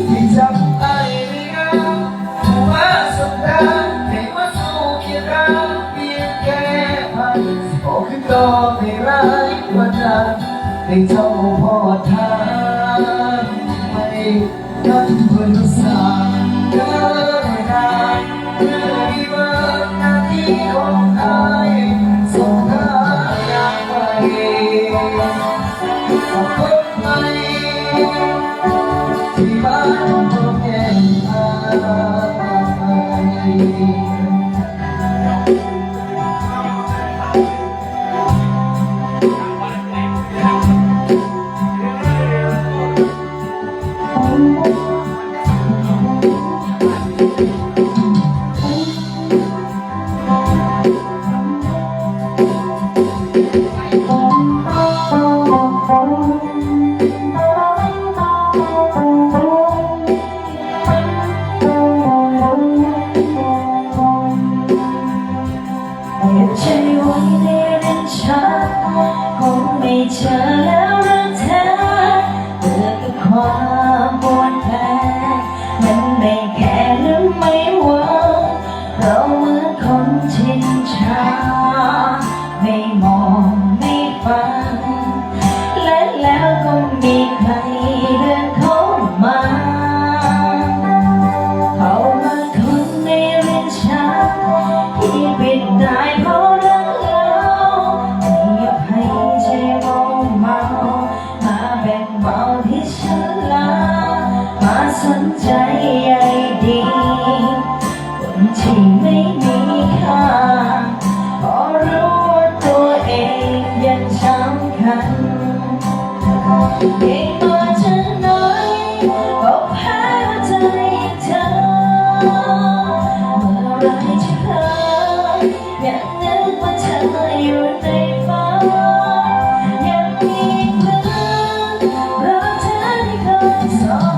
ที่จำไอ้ไม่งามว่าสัปดาห์ให้มาสู้เคียงข้างเพียงแค่พันขอขึ้นต่อให้ร้ายกว่านั้นให้เจ้าพอทางไม่กันเพื่อนสาวเดินทางเพื่อที่ว่าหน้าที่ของไอ้ส่งทางอยากไปขอบคุณไหมที่บ้านตัวแก่ไอ้ใจไว้ในเรื่องฉันคงไม่เจอแล้วเรื่องเธอเบื่อกับความปวดแผลมันไม่แค่หรือไม่ว่าเราเหมือนคนชินชาไม่มองไม่ฟังและแล้วก็มีใครเดินเข้ามาเขามาคนในเรื่องฉันที่ปิดได้เพราะสนใจใยดีคนที่ไม่มีค่าพอรู้ว่าตัวเองยังสำคัญเพียงตัวฉันน้อยก็แพ้ใจเธอเมื่อไรจะเคยอยากนึกว่าเธออยู่ในฝันยังมีเพื่อนรอเธอที่เคยสอบ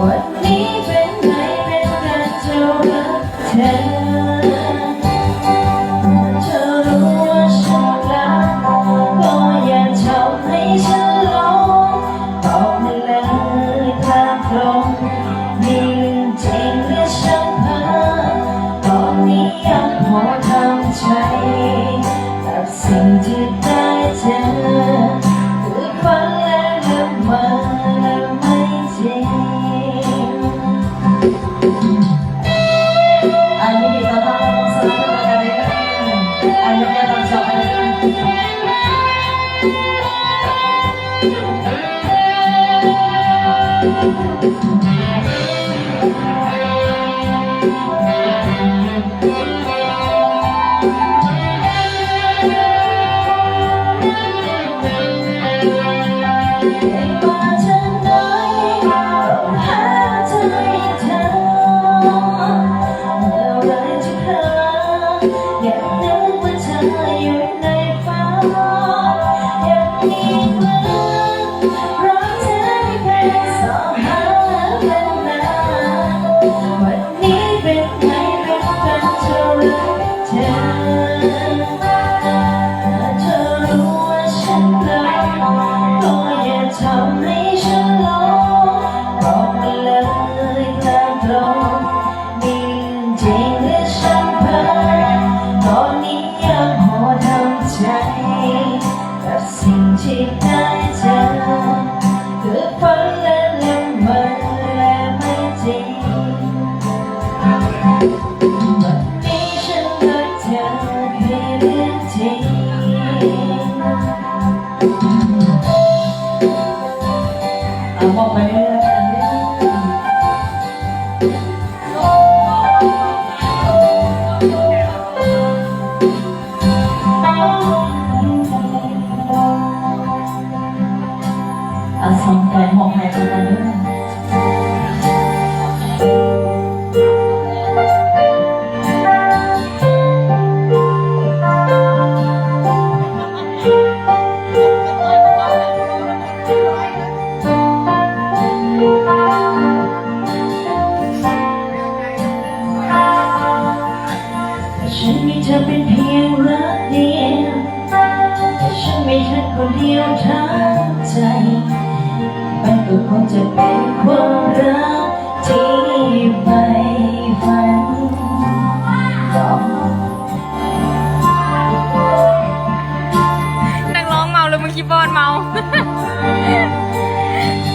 วันนี้เป็นไงเป็นกันจะรักเธอเธอรู้ว่าฉันรักก็อย่าทำให้ฉันหลงบอกมาเลยตามตรงนี่เรื่องจริงหรือฉันเพ้อตอนนี้ยังพอทำใจกับสิ่งที่ได้เจอคือฝันและละเมอและไม่จริงทำให้ฉันหลงบอกมาเลยตามตรงนี่เรื่องจริงหรือฉันเพ้อตอนนี้ยังพอทำใจกับสิ่งที่ได้เจอคือฝันและละเมอและไม่จริงวันนี้ฉันรักเธอคือเรื่องจริงมองไปเรื่อยส่งใจมองไปเรื่อยฉันมีเธอเป็นเพียงรักเดียวแต่ฉันไม่ใช่คนเดียวทั้งใจ คงจะเป็นความรักที่ใฝ่ฝันนักร้องเมาหรือมึงคีย์บอร์ดเมา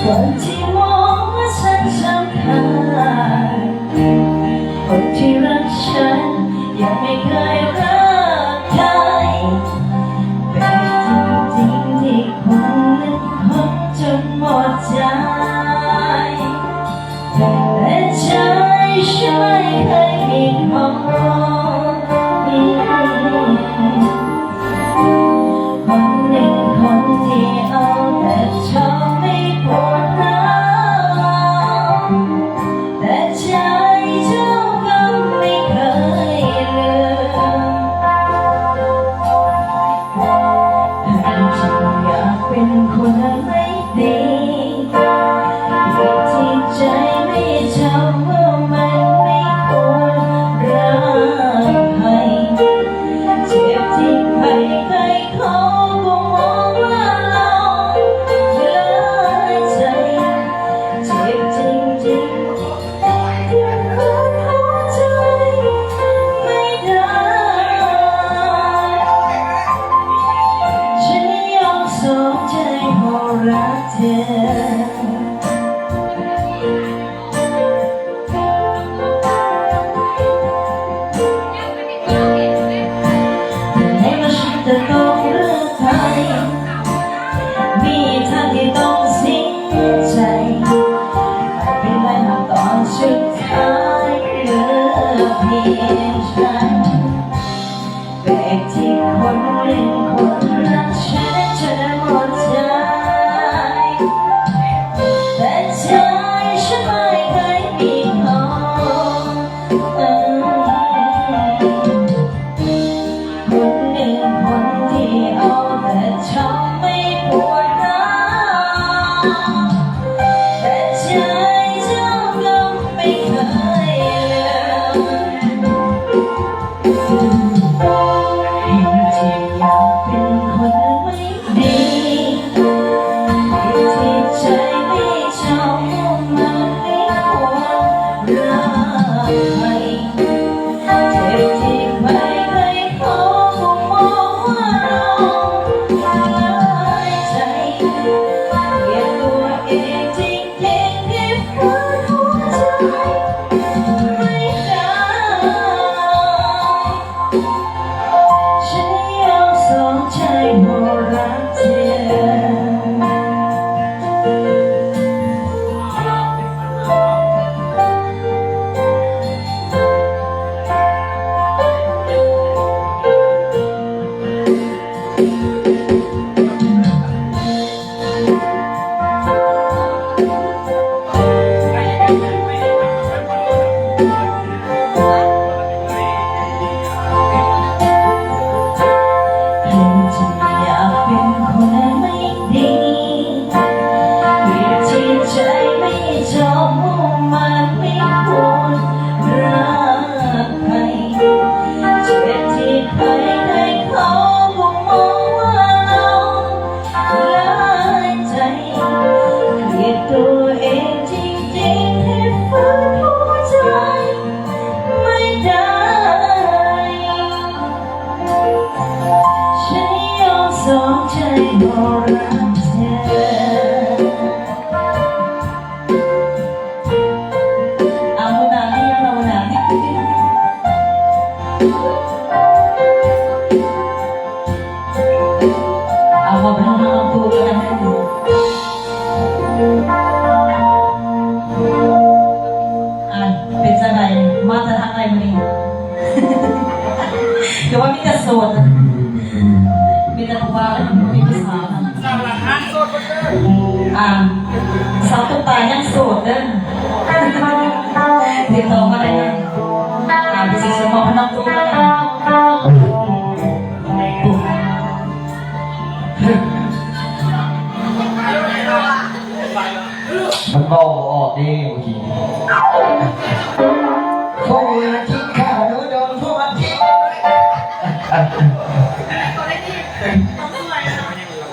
คนที่มองว่าฉันสำคัญคนที่รักฉันยังไม่เคยรักใครแต่จริงๆที่คนนั้นพบจนหมดใจแต่ใจฉันไม่เคยมีพอคนหนึ่งคนที่เอาแต่ชอบไม่ปวดร้าวแต่ใจเจ้าก็ไม่เคยลืมแต่จริงอยากเป็นคนไม่ดีที่ใจไม่จำว่ามันไม่ควรรักใครเจ็บที่ใครเคยขอก็มองว่าเราเลิกใจเจ็บจริงๆยังคงหัวใจไม่ได้ฉันยอมสองใจเพราะรักเธอให้มาฉันจะต้องเลือกใครมีทางที่ต้องสิ้นใจไม่เป็นไรหากตอนสุดท้ายเหลือเพียงฉันแต่ที่คนหนึ่งคนรักฉันจะหมดใจแต่ใจฉันไม่เคยมีพอคนหนึ่งคนที่เอาแต่ชอบไม่ปวดร้าวแต่ใจเจ้าก็ไม่เคยลืมเห็นที่อยากเป็นคนไม่ดีที่ใจไม่ชอบมันไม่ควรรักใครเจ็บที่ใครเคยขอก็มองว่าเราหลายใจเกลียดตัวเองจริงๆที่ฝืนหัวใจไม่ได้ฉันยอมสองใจเพราะรักเธเห็นที่อยากเป็นคนไม่ดีที่ใจไม่ชอบมันไม่ควรรักใครเจ็บที่ใครเคยขอก็มองว่าเราหลายใจเกลียดตัวเองจริงๆที่ฝืนหัวใจไม่ได้ ฉันยอมสองใจเพราะรักเธอเอาหนานี่เอาหนาเอามาเป็นน้องตัวกันให้ดูเป็นจะไหนมาจะทางไหนมาดิเดี๋ยวว่ามีแต่โสดมีแต่ว่ามีภาษาสาวตุ๊กตายังโสดเด้อติดต่อมาได้นะไปสิสมองพนักตัวมาได้มันบอกออกดีเมื่อกี้พวกมึงทิ้งข้าวดูโดนพวกมันทิ้งโ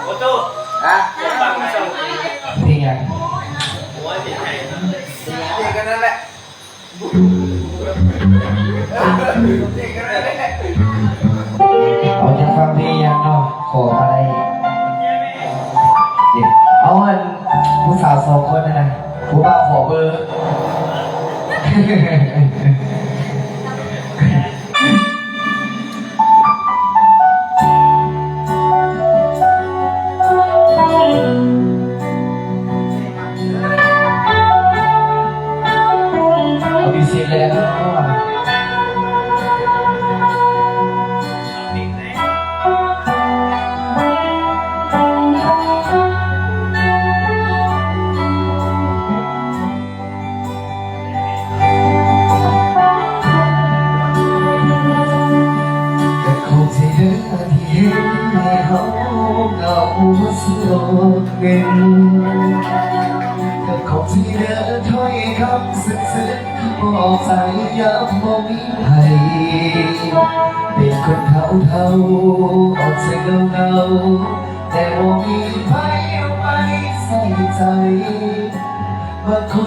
อ้โหฮะเพลงอะไร เอาจะฟังเพลงยังเนาะขออะไรเด็กเอาอันผู้สาวสองคนนะผู้บ่าวขอเบอร์เอาดีซีเลยนะก็คงที่เดินถ้อยคำซึ้งๆบอกใจย้ำว่ามีให้เป็นคนเท่าออกจากเงาแต่ว่ามีใครเอาไปใส่ใจมาคุ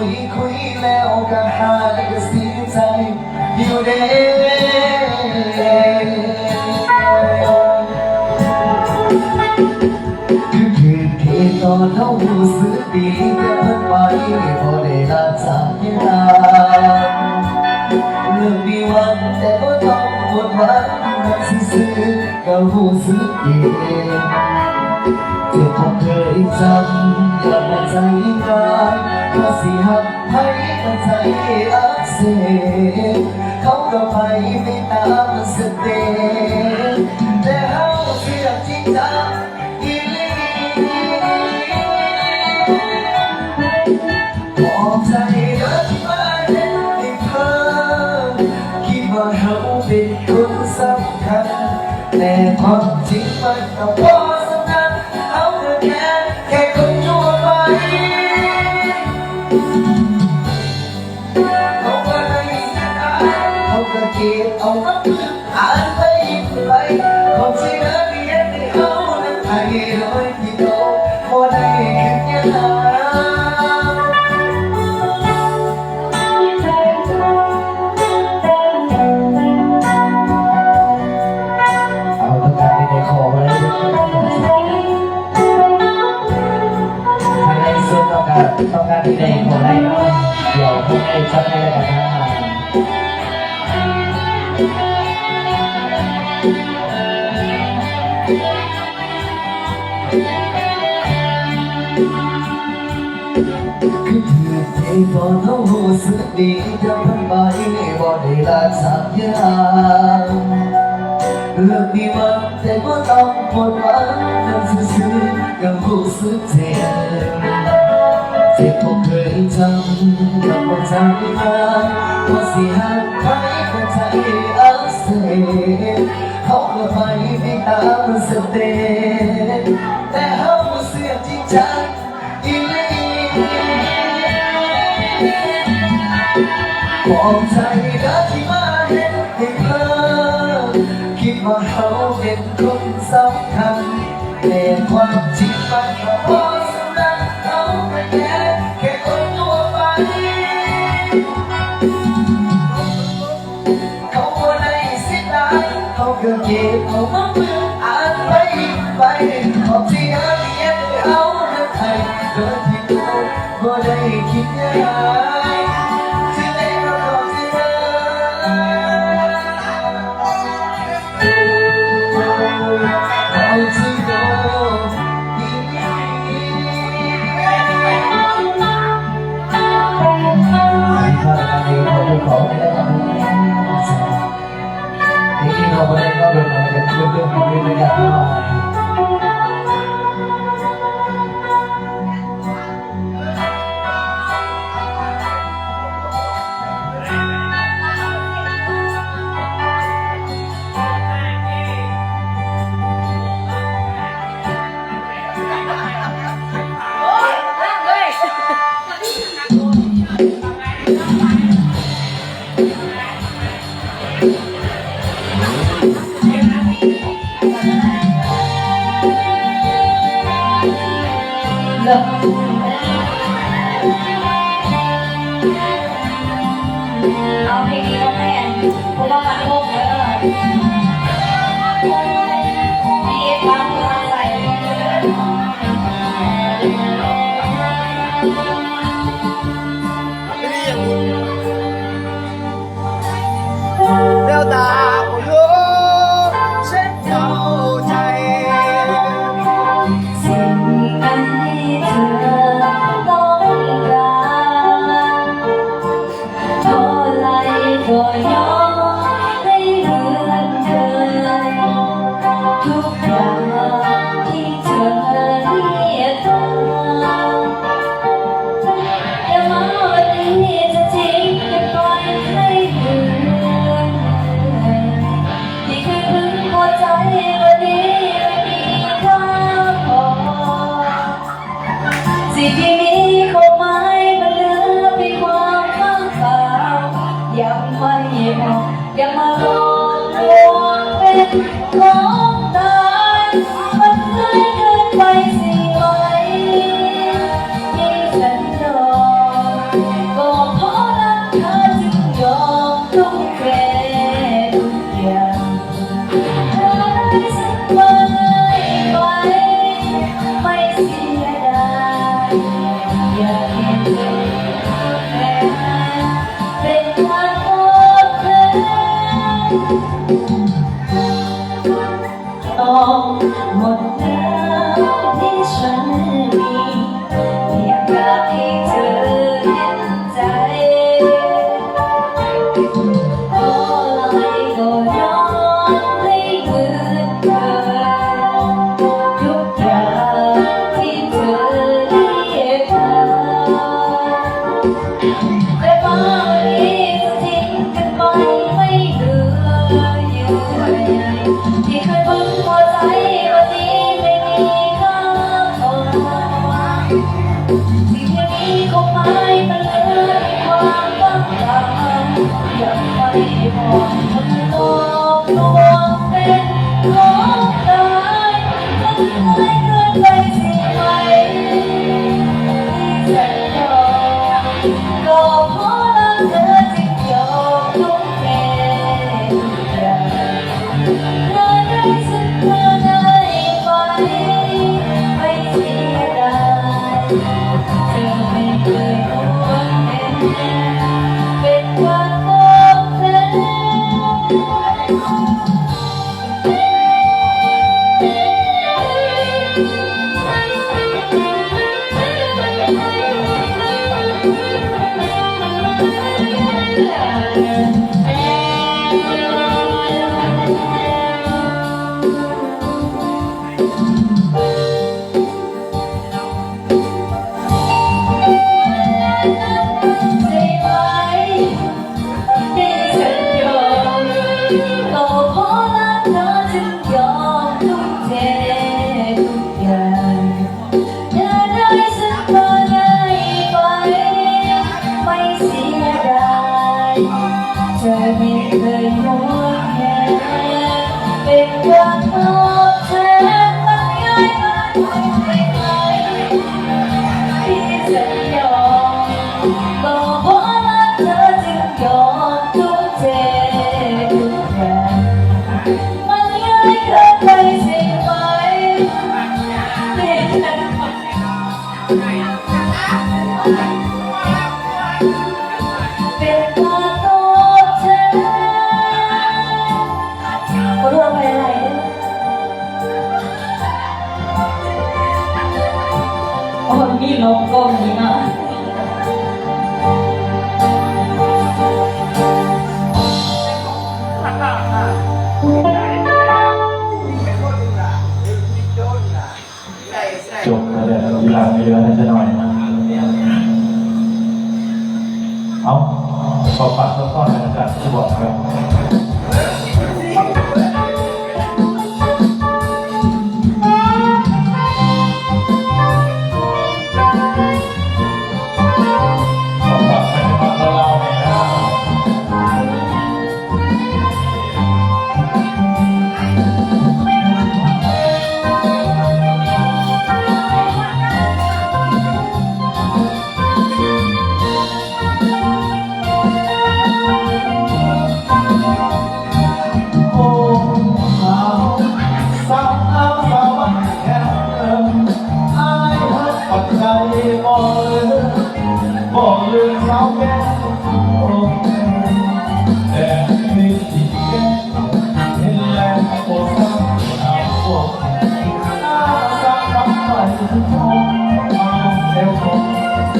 ยแล้วก็หายก็เสียใจอยู่เด้ที่ตอนเขารู้สึกดีแต่เพิ่งไปพอได้ลาจากยาเรื่องมีหวังแต่ก็ต้องหมดหวังนักซื่อๆก็รู้สึกเย็นเจ็บพอเคยจำอย่ามาใจง่ายก็สิหักให้ก็ใจอักเสบเขาก็ไปไม่ตามสเต็ปแต่เขาเสียจริงจังบอกใจรักมาให้เธอคิดว่าเขาเป็นคนสำคัญแต่ความจริงมันก็พอสำคัญเขาก็แค่คนทั่วไปเขาก็ได้เสียดายเขาก็เก็บเอาน้ำมืออ่านไปไปความจริงแล้วเรียนให้เขานั้นไปโดยที่เขาพอได้ขึ้นยังต้องการที่ใดของใดเนาะเดี๋ยวพวกไอ้ชัดให้แล้วกันนะคือถือใจตอนเขารู้สึกดีจะพันไปบ่ได้ลาจากยามเรื่องดีมาแต่ก็ต้องหมดหวังนั่นซื่อๆยังรู้สึกเจ็บเจ็บพอเคยจำกับว่าใจร้ายว่าสิหักใครก็ใจอักเสบเขาก็ไปไม่ตามสเต็ปแต่เขาเสียจริงจังอีหลีบอกใจรักที่มาเห็นให้เธอคิดว่าเขาเป็นคนสำคัญแต่ความจริงมันก็พอสำคัญเขาแค่คนทั่วไปเขาบ่ได้เสียดายเขาก็เก็บเอามาเพื่ออ่านไปความจริงแล้วเรียนให้เอานั้นให้โดยที่เขาบ่ได้คิดยังไงที่ได้มาขอที่เธอเอาที่โดนขอไม่ได้กันที่เราไม่ได้ก็เดินมาเป็นเรื่องๆไม่ได้กันมา เพราะว่ามันงงเลยมีความมาใส่ เดี๋ยวตาผมรู้ฉันเข้าใจ สิ่งอันที่เธอต้องการเท่าไรก็ยอมให้เหมือนเคยทุกอย่างที่เธอเรียกมาอย่ามาวันนี้จะทิ้งกันปล่อยให้เหมือนที่เคยพึงพอใจวันนี้ไม่มีค่าพอสิ่งที่มีเข้ามามันเหลือเพียงความว่างเปล่ายังไม่พอยังมาหลอกลวงเป็นของตายมันง่ายเกินไปสิไหมที่ฉันยอมก็เพราะรักเธอจึงยอมทุ่มเททุกอย่างเธอได้สักวันไปไม่เสียดายอยากเห็นเธอแค่เป็นการตอบแทนต้องหมดแล้วที่ฉันมีอยากให้เธอเห็นใจ ขออะไรก็ยอมให้เหมือนเคยทุกอย่างที่เธอเรียกมาแต่บางทีจะทิ้งกันไปไม่เหลืออยู่ใยที่เคยพึงพอใจวันนี้ไม่มีค่าพอสิ่งที่มีคงไม่มันเหลือความว่างเปล่ายังไม่พอมันหลอกลวงเป็นของตายมันง่ายเกินไปสิไหมที่ฉันยอมก็เพราะรักเธอจึงยอมทุ่มเททุกอย่างเธอได้สักเมื่อได้ไปไม่เสียดายเธอไม่เคยหวนเป็นความตอบแทใช่ไหมที่ฉันยอมก็เพราะรักเธอจึงยอมทุ่มเททุกอย่างเธอได้สักวันได้ไปไม่เสียดายเธอไม่เคยหวนแหนเป็นการตอบแทนมันง่ายเกินไปไหมที่ฉันยอมก็เพราะรักเธอจึงยอมทุ่มเททุกอย่างมันง่ายเกินไปสิไหมที่ฉันเป็นการตอบแทนขอโทษไปอะไรเนี่ยโอ้ยมีลมก็มีนะ จบแล้วเดี๋ยวเวลาไม่เหลือให้จะหน่อย เอาขอฝากต้นๆนะครับจะบอกครับขอฝากให้มาเล่าหน่อยนะ เรื่องสาวแก่แต่ไม่ที่แก่เห็นแล้วปวดซ้ำเอาปวดหน้าตาทำไปทุกคนมาเร็วคน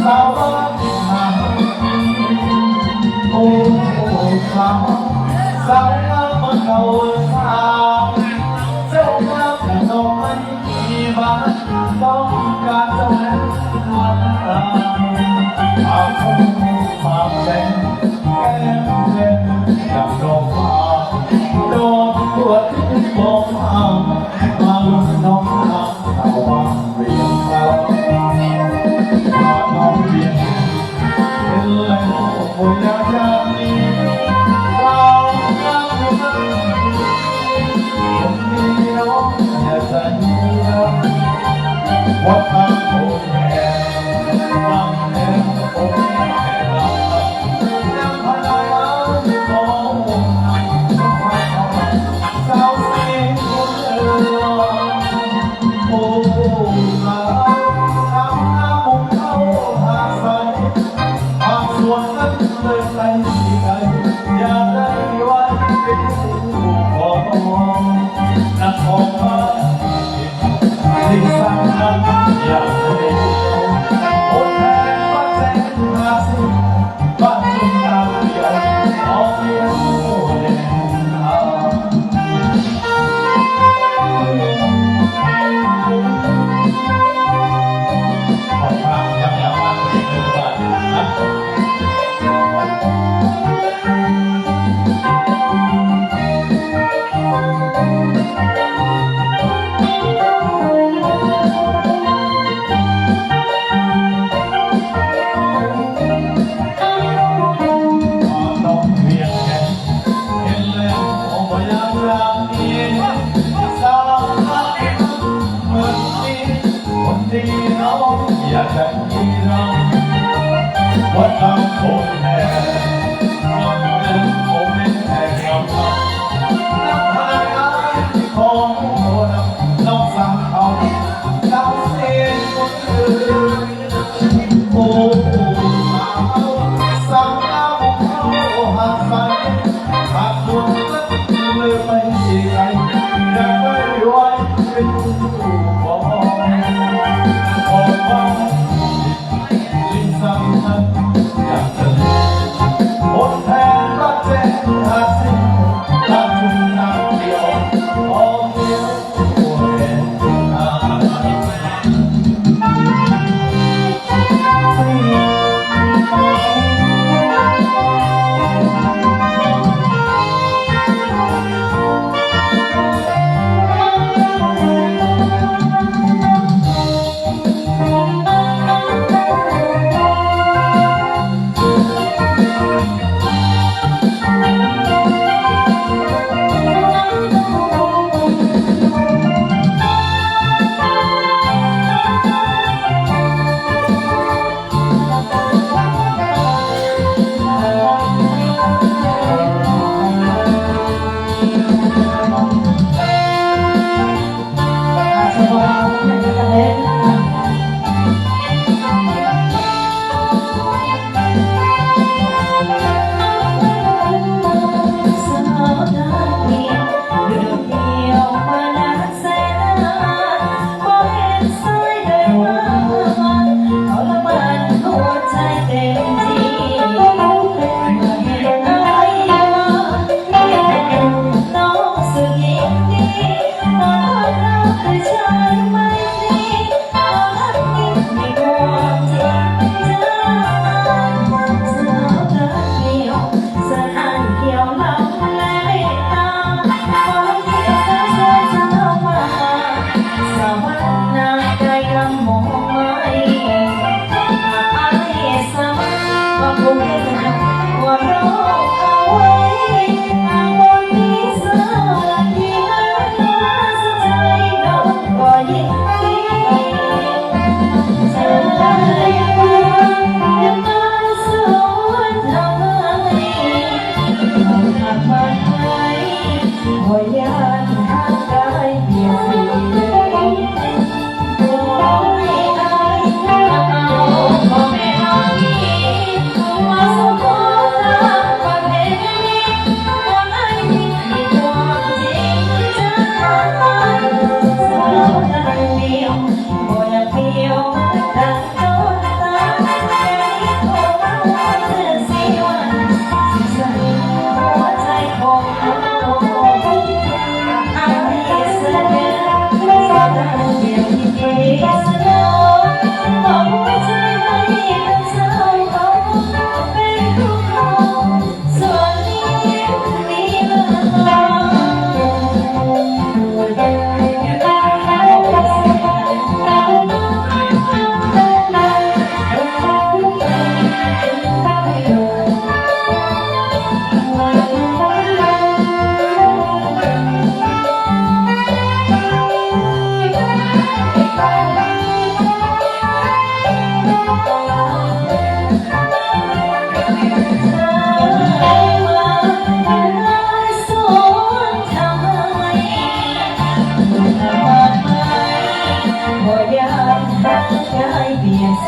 สาวบ้านมาโอ้สาวสาวงามมาเข้าทางเจ้างามแต่ต้องไม่มีบ้านต้องการเจ้าแม่วันตาอาคงความแรงแก้มเล่นดังดอกฟ้าโดนปวดที่บอกมามาลุ้นน้องทางสาวบ้านเรียงเรามาน้องเรียงเป็นแหล่งโอ้ยากจะมีเรางามอยู่นั้นคนนี้น้องอย่าใจเรา วัดทางโอ้แม่ลำแม่โอ้แม่ลำน้ำพลายน้ำโอ้น้ำพลายสาวเสียงคนโอ้ลาทำน้ำมุงเข้าหาใสหากส่วนนั้นเลยไปที่ไหนอยากได้ไว้เป็นผู้ของนักของบ้านที่สร้างนั้นอยากได้โอนแทนว่าแสนภาษีบ้านจุนดาวเดียวเอาเพียงโอ้เด่นขอบคุณครับอยากมาคุยกันบ้างนะดีน้องอยากจะมีเราวัดทางโอ้แม่วัดเดินโอ้แม่แห่งเราน้ำพลายน้ำของโอ้น้องสั่งเขาดาวเสียงคนอื่นโอ้สาวสั่งน้ำเขาหักใสหากดวงนั้นเลยไม่ที่ไหนอยากได้ไว้เป็นผู้บอก ออกมาลิ้นสั่งฉันอยากจะ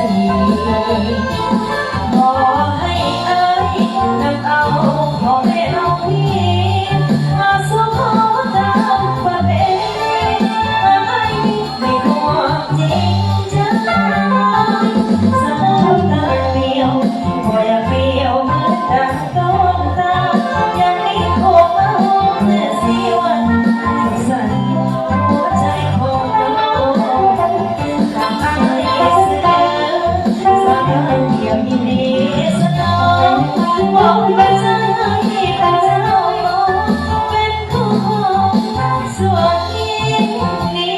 ทีขอให้เอ้ยนำเอาของแม่น้องนี้มาสู่ขอตามประเพณีไม่ห่วงจริงจะสาวตาเดียวก็อยากเปรี้ยวเหมือนดังต้นตาอยากให้โคมาหอมแต่สิวันสั่นหัวใจของเราตามไปเสือสาวเดียวยินดีสนองบอกเป็นใจให้เป็นเจ้าเป็นคู่ของส่วนยิ่งนี้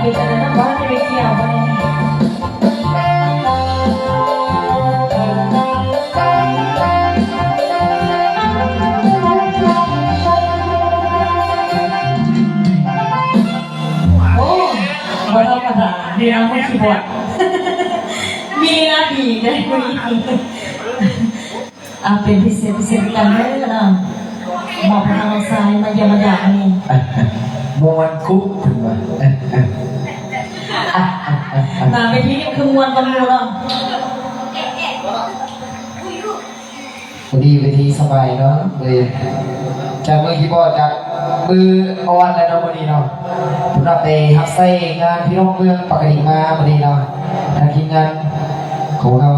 เป็นอะไรนะบ้านไม่เกี่ยวไปโอ้วันธรรมดาเดี๋ยวไม่คิดว่ามีนะดีได้คุยเป็นพิเศษกันได้เลยนะบอกทางซ้ายมาเยี่ยมมาด่านี่ มวนคุกถึงว่า มาไปที่นี่คือมวลกันมูล วันนี้เวทีสบายเนาะเลยจากมือคีย์บอร์ดจากมือออนแล้วเนาะวันนี้เนาะผมรับไปฮับไส้งานพี่น้องเมืองปากกิ่งมาวันนี้เนาะทางทีมงานของเรา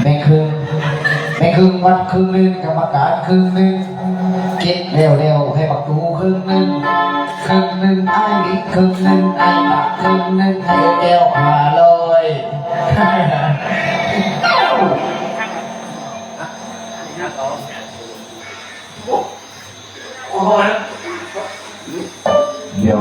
แบ่งครึ่งวัดครึ่งนึงกรรมการครึ่งนึงเก็บเร็วๆให้บักตูครึ่งนึงไอ้บิ๊กครึ่งนึงไอ้บักครึ่งนึงให้แก้วขาเลยเดี๋ยว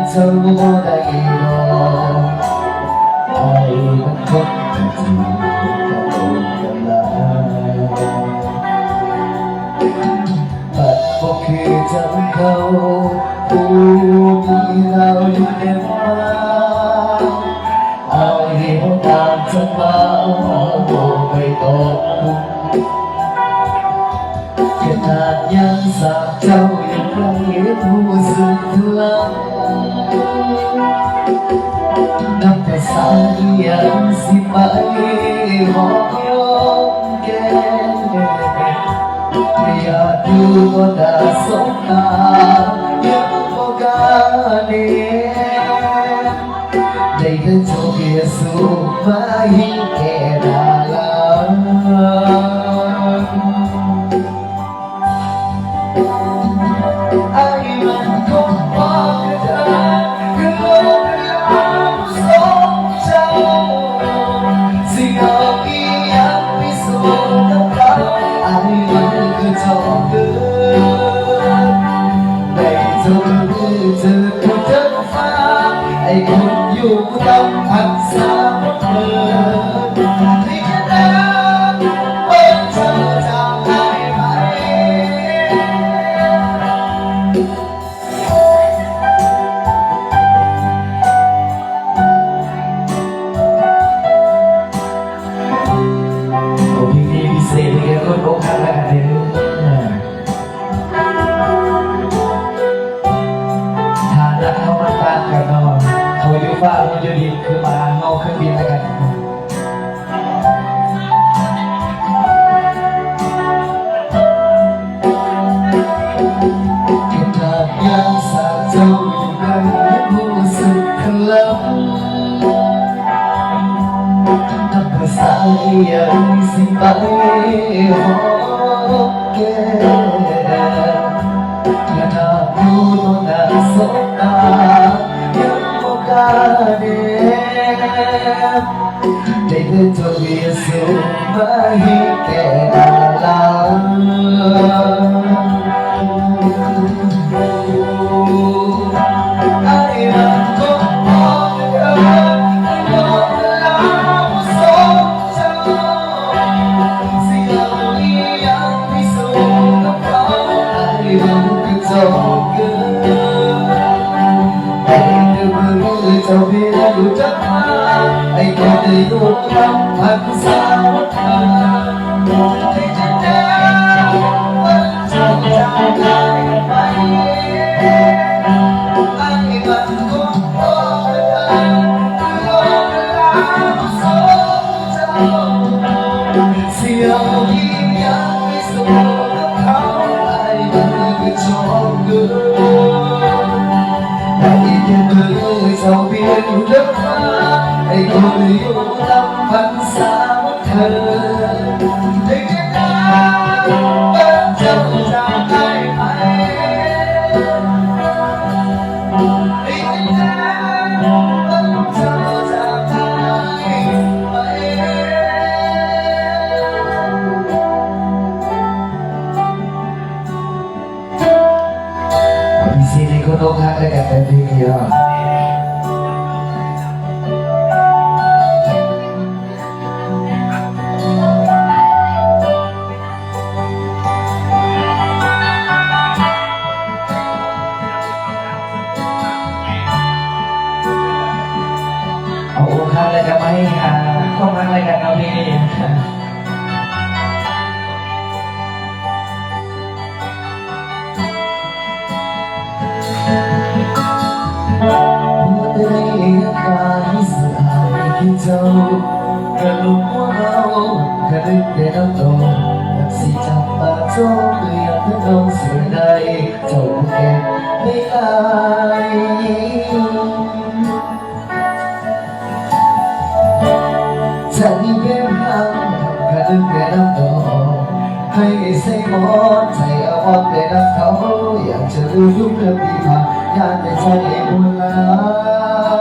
เจ้าได้รอไอ้มันคงจะจีบกับโอนกันลาปัดบอกคือจำเขาผู้มีเราอยู่เดิมมาเอาเหี้ยวตามจะมาโอ้ไปตกคุกขนาดยังสาบเจ้ายังคงยึดหัวสึกพลังนับภาษาอย่างสิไปบอกยอมแก่ไม่อยากดูว่าดาสงตายังบอกกันเองได้แค่โชคเกียรสูมาให้แก่ดาลาไอ้มันคงบอกกันไอ้คนอยู่ต้องพักษาเธอที่จะเปิดเธอจำได้ไหมโอ้พี่นี่พิเศษเลยคนอกหัก ยังสิไปหอมแก้มขนาดอยู่ต่อหน้าสบตายังบ่กล้าแนบได้เดินจนเวียนสูงมาให้แก่ดาลาไอ้มันก็มองเธอมองแล้วสงเจ้าสิ่งเหล่านี้ยังไม่สู้กับเขาไอ้มันก็จบเกินไอ้เธอเมื่อเจ้าเพียงอยู่จังมาไอ้ก็ได้รู้คำพันสาวทางที่จะเดินมันจะจากกันไปไอ้มันก็มองเธอมองแล้วสงเจ้าเสียงที่ยังไม่สู้กับเขาไอ้มันก็จบเกินไอ้แค่เมื่อเจ้าเพียงอยู่จังมาไอ้ก็ได้รู้ลำพันสาวเธอได้แค่นั้นเจ้าจากไปไอ้แค่นั้นเจ้าจากไป Di sini gunung ada kata dia. เอาองค์ข้างเลยกันไหมข้องข้างเลยกันเอาพี่ผู้ใดการสายที่เจ้ากระลุกหัวเรากระดึกได้น้ำตกอยากสิจับปากโจ้อยากให้น้องเสียดายเจ้าผู้แก่ไม่อายใจเป็นหังกระดึกได้น้ำตกให้ใส่หมอนใจเอาวอนได้น้ำเขาอยากจะรู้ทุกเรื่องที่ผ่านอยากได้ใจบุญแล้ว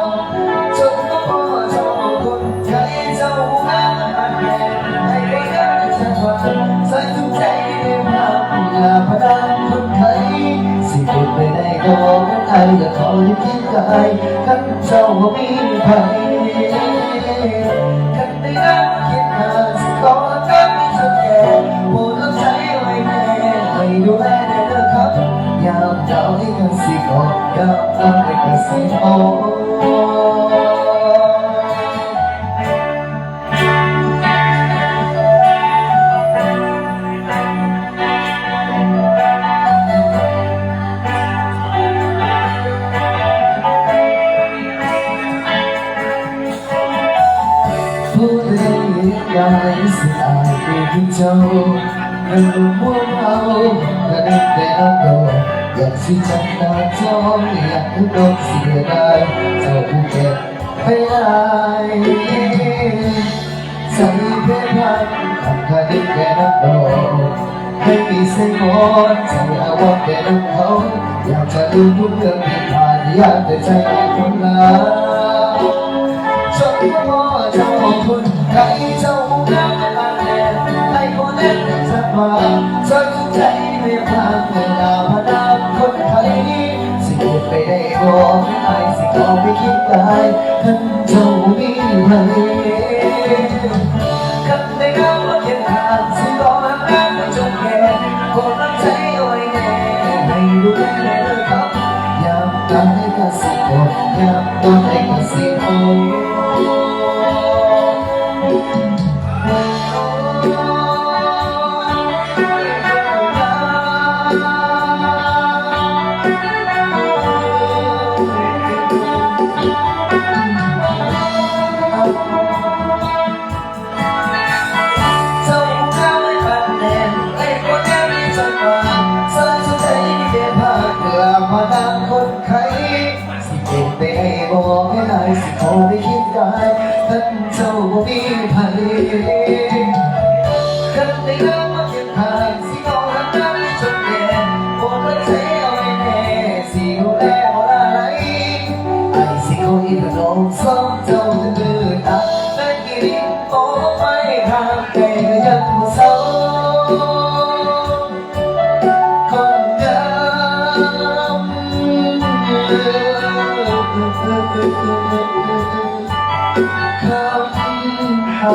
จนพ่อเจ้าคนใจเจ้าน้ำมันแดงให้ไว้กันสักวันใส่ทุกใจในภาพลาพดานคนไทยสิเกิดไปได้ก็บอกกันไอ้ก็ขออย่าคิดกายขันเจ้าบ่มีภัยขันได้รักคิดหาสิขอกันจนแก่โปรดรับใจไว้แน่ให้ดูแลได้เด้อครับยามเจ้าให้กันสิขอยามเจ้าให้กันสิโอผู้ใดอยากให้สิอายเป็นเจ้าเงินหัวเราก็ได้แต่น้ำดอกอยากสิจับตาจ้องอยากให้น้องเสียดายเจ้าผู้เก็บให้อายใจเป็นพันขับขาได้แต่น้ำดอกให้มีเส้นมอนใจอาวรแต่น้ำเขาอยากจะลืมทุกเรื่องที่ผ่านอยากแต่ใจคนละจนพ่อเจ้าคนใครเจ้าน้ำมันแดงให้คนเล่นสักวันจนใจไม่พังเวลาพนันคนไทยสิเกิดไปได้ก็ไม่อายสิก็ไม่คิดตายท่านเจ้ามีไหมกันได้ก็ว่าเขียนขาดสิก็รักไม่จนแก่คนรักใจไว้แน่ให้ดูแลเลยครับยามตาให้กันสิกดยามตาให้กันสิโอมาดังคนไข้สิเก็บไปให้บอก เ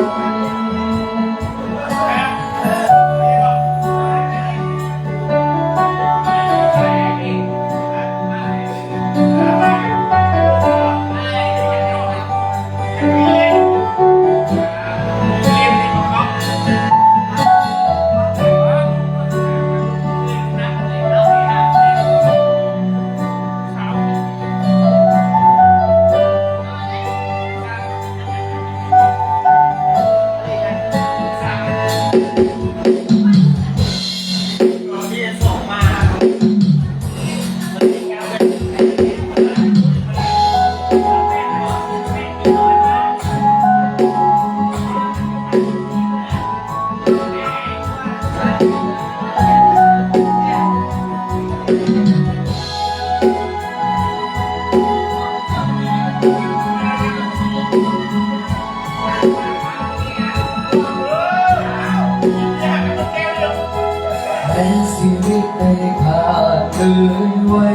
ป็นชีวิตในผ่านคืนไว้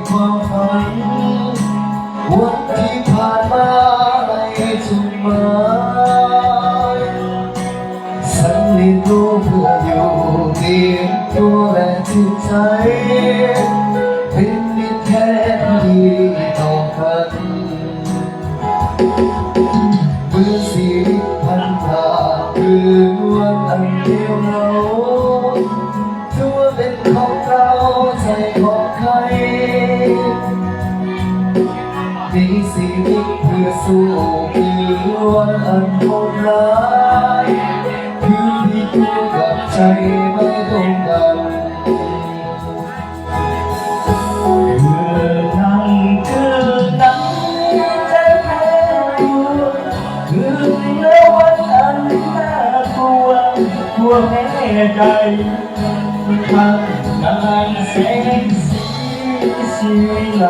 ความฝันวันที่ผ่านมาให้จุดหมายฉันเรียนรู้เพื่ออยู่เพียงตัวและจิตใจเป็นมิตรแท้ที่ต่อกันเมื่อชีวิตผ่านผ่านคืนวันอันเดียวเราตัวเป็นของเราใจของใครมีชีวิตเพื่อสู้คือวันอันโหดร้ายคือที่คู่กับใจไม่ตรงกันคือนั้นใจแพ้ตัวคือเมื่อวันอันน่ากลัวกลัวแพ้ใจมันกำลังเสียงสีไหล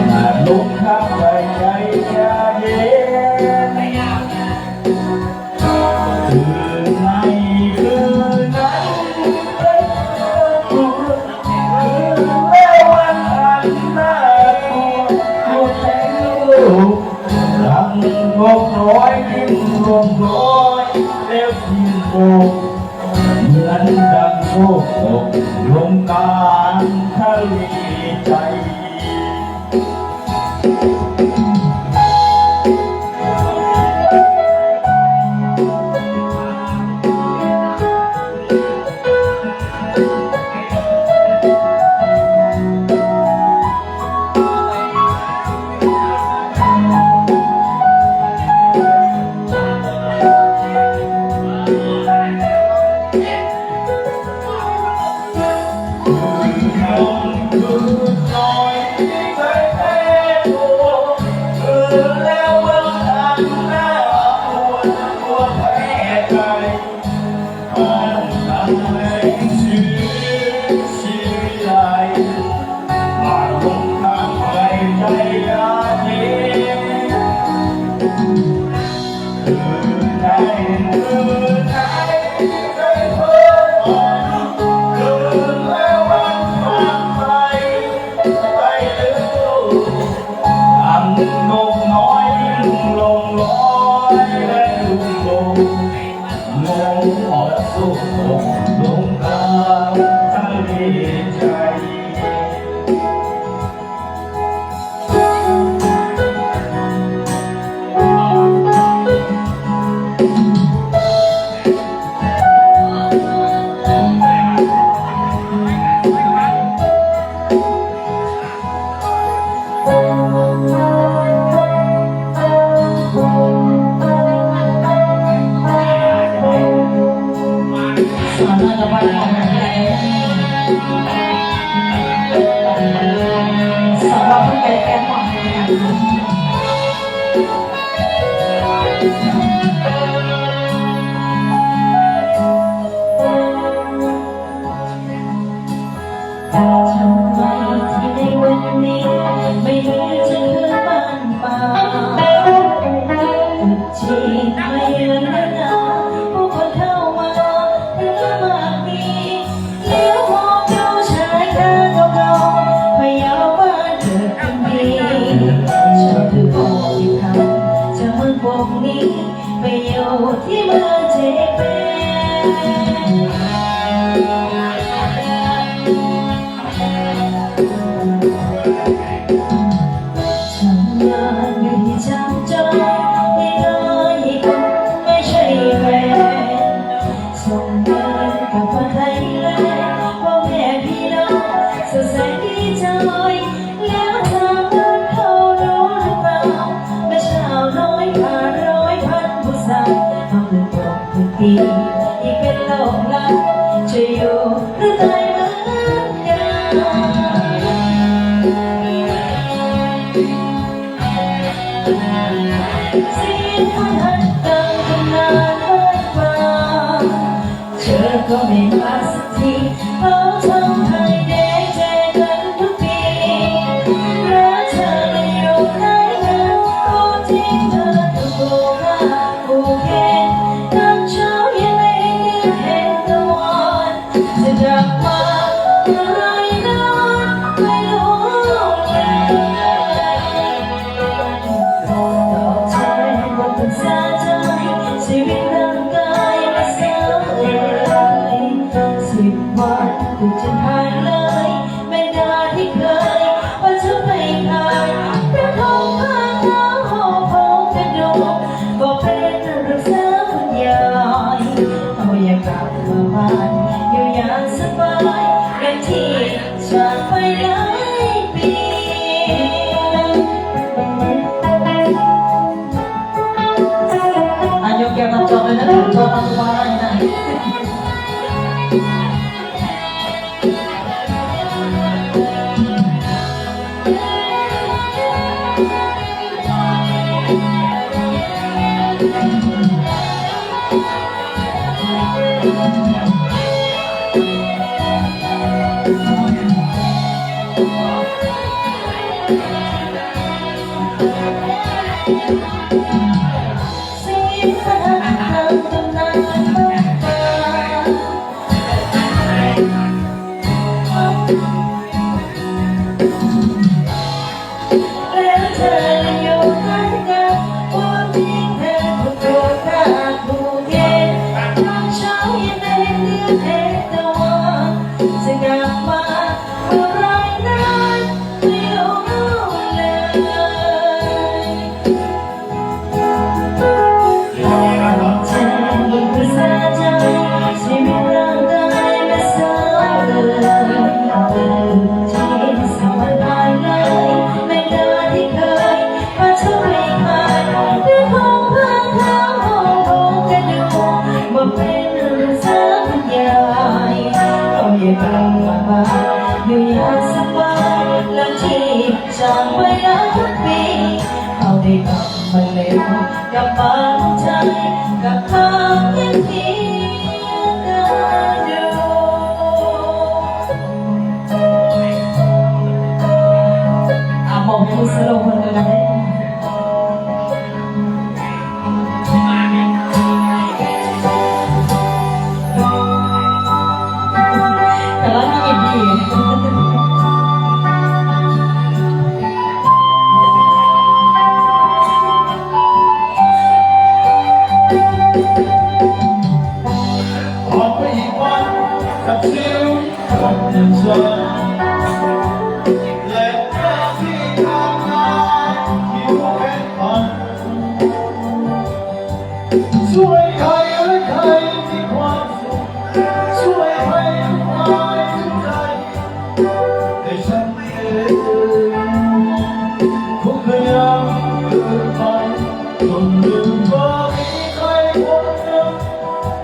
มาลงข้างใจใจยาเย็นคือในคืนนั้นเป็นตัวคือแม้วันอันน่ากลัวกลัวแพ้ลูกรังงบร้อยยิ่งรวมร้อยแล้วยิ่งโกเหมือนดังโลกตกลงกลางทะเลใจไม่ พ่อแม่พี่น้องสดใสดีใจแล้วทางบ้านเขารู้หรือเปล่าแม่สาวน้อยผ่านร้อยพันผู้สาวเอาเดินบอกทุกทีที่เป็นโลกลับจะอยู่หรือตายเหมือนกันเสียงคนหันดังขนาดบ้านฟ้าเธอก็ไม่มาสักทีเขาทำให้ได้เจอกันทุกปีรักเธอไม่อยู่ไหนกันก็ทิ้งเธอตัวโผล่มาผูกแขนน้ำเช้ายังไม่เห็นตะวันจะกลับมาเมื่อไรนั้นไม่รู้เลยตอบแทนบทปรึกษาใจชีวิตร่างกายไม่เสียเลย10 วันก็จะผ่านเลยไม่นานที่เคยว่าจะไม่ผ่านเพราะท้องผ้าขาวห่อผ้ากระดูกก็เป็นรักษาคุณยายเอาอยากกลับมาบ้านอยู่อย่างสบายกันที่จากไปหลายปียกแก้วมาจบเลยนะจบมาทุกวันนะสิ่งที่ทำจนนานมากแล้วเธออยู่ไหนกันวันที่เธอถูกโดนพรากผู้เย็นตอนเช้ายังไม่เลือกเห็นตะวันจะกลับมาเมื่อไรนั้นไม่รู้เลยเธอบนภาษาใจชีวิตร่างกายไม่สายเลยที่สมัยผ่านเลยไม่นานที่เคยว่าเธอไม่ผ่านเรื่องของเพื่อนเขาโอ้กันดูว่าเป็นเรื่องสำคัญก็อย่ากลับมาบ้านอยู่อย่างสบายแล้วที่จากไปแล้วทุกปีเขาได้กลับมาเร็วกับบ้านใจกับทางยังเคียงกันอยู่บอกให้รู้สึกลงคนเดียวกันได้แต่ว่าน้องอินดี้ออกไปอีกวันกับชีวิตของฉันและหน้าที่การงานที่ว่าเป็นพันช่วยใครและใครที่ความสุขช่วยให้ทุกข์หายทุกใจแต่ฉันเองคงพยายามเกินไปจนลืมว่ามีใครคนหนึ่ง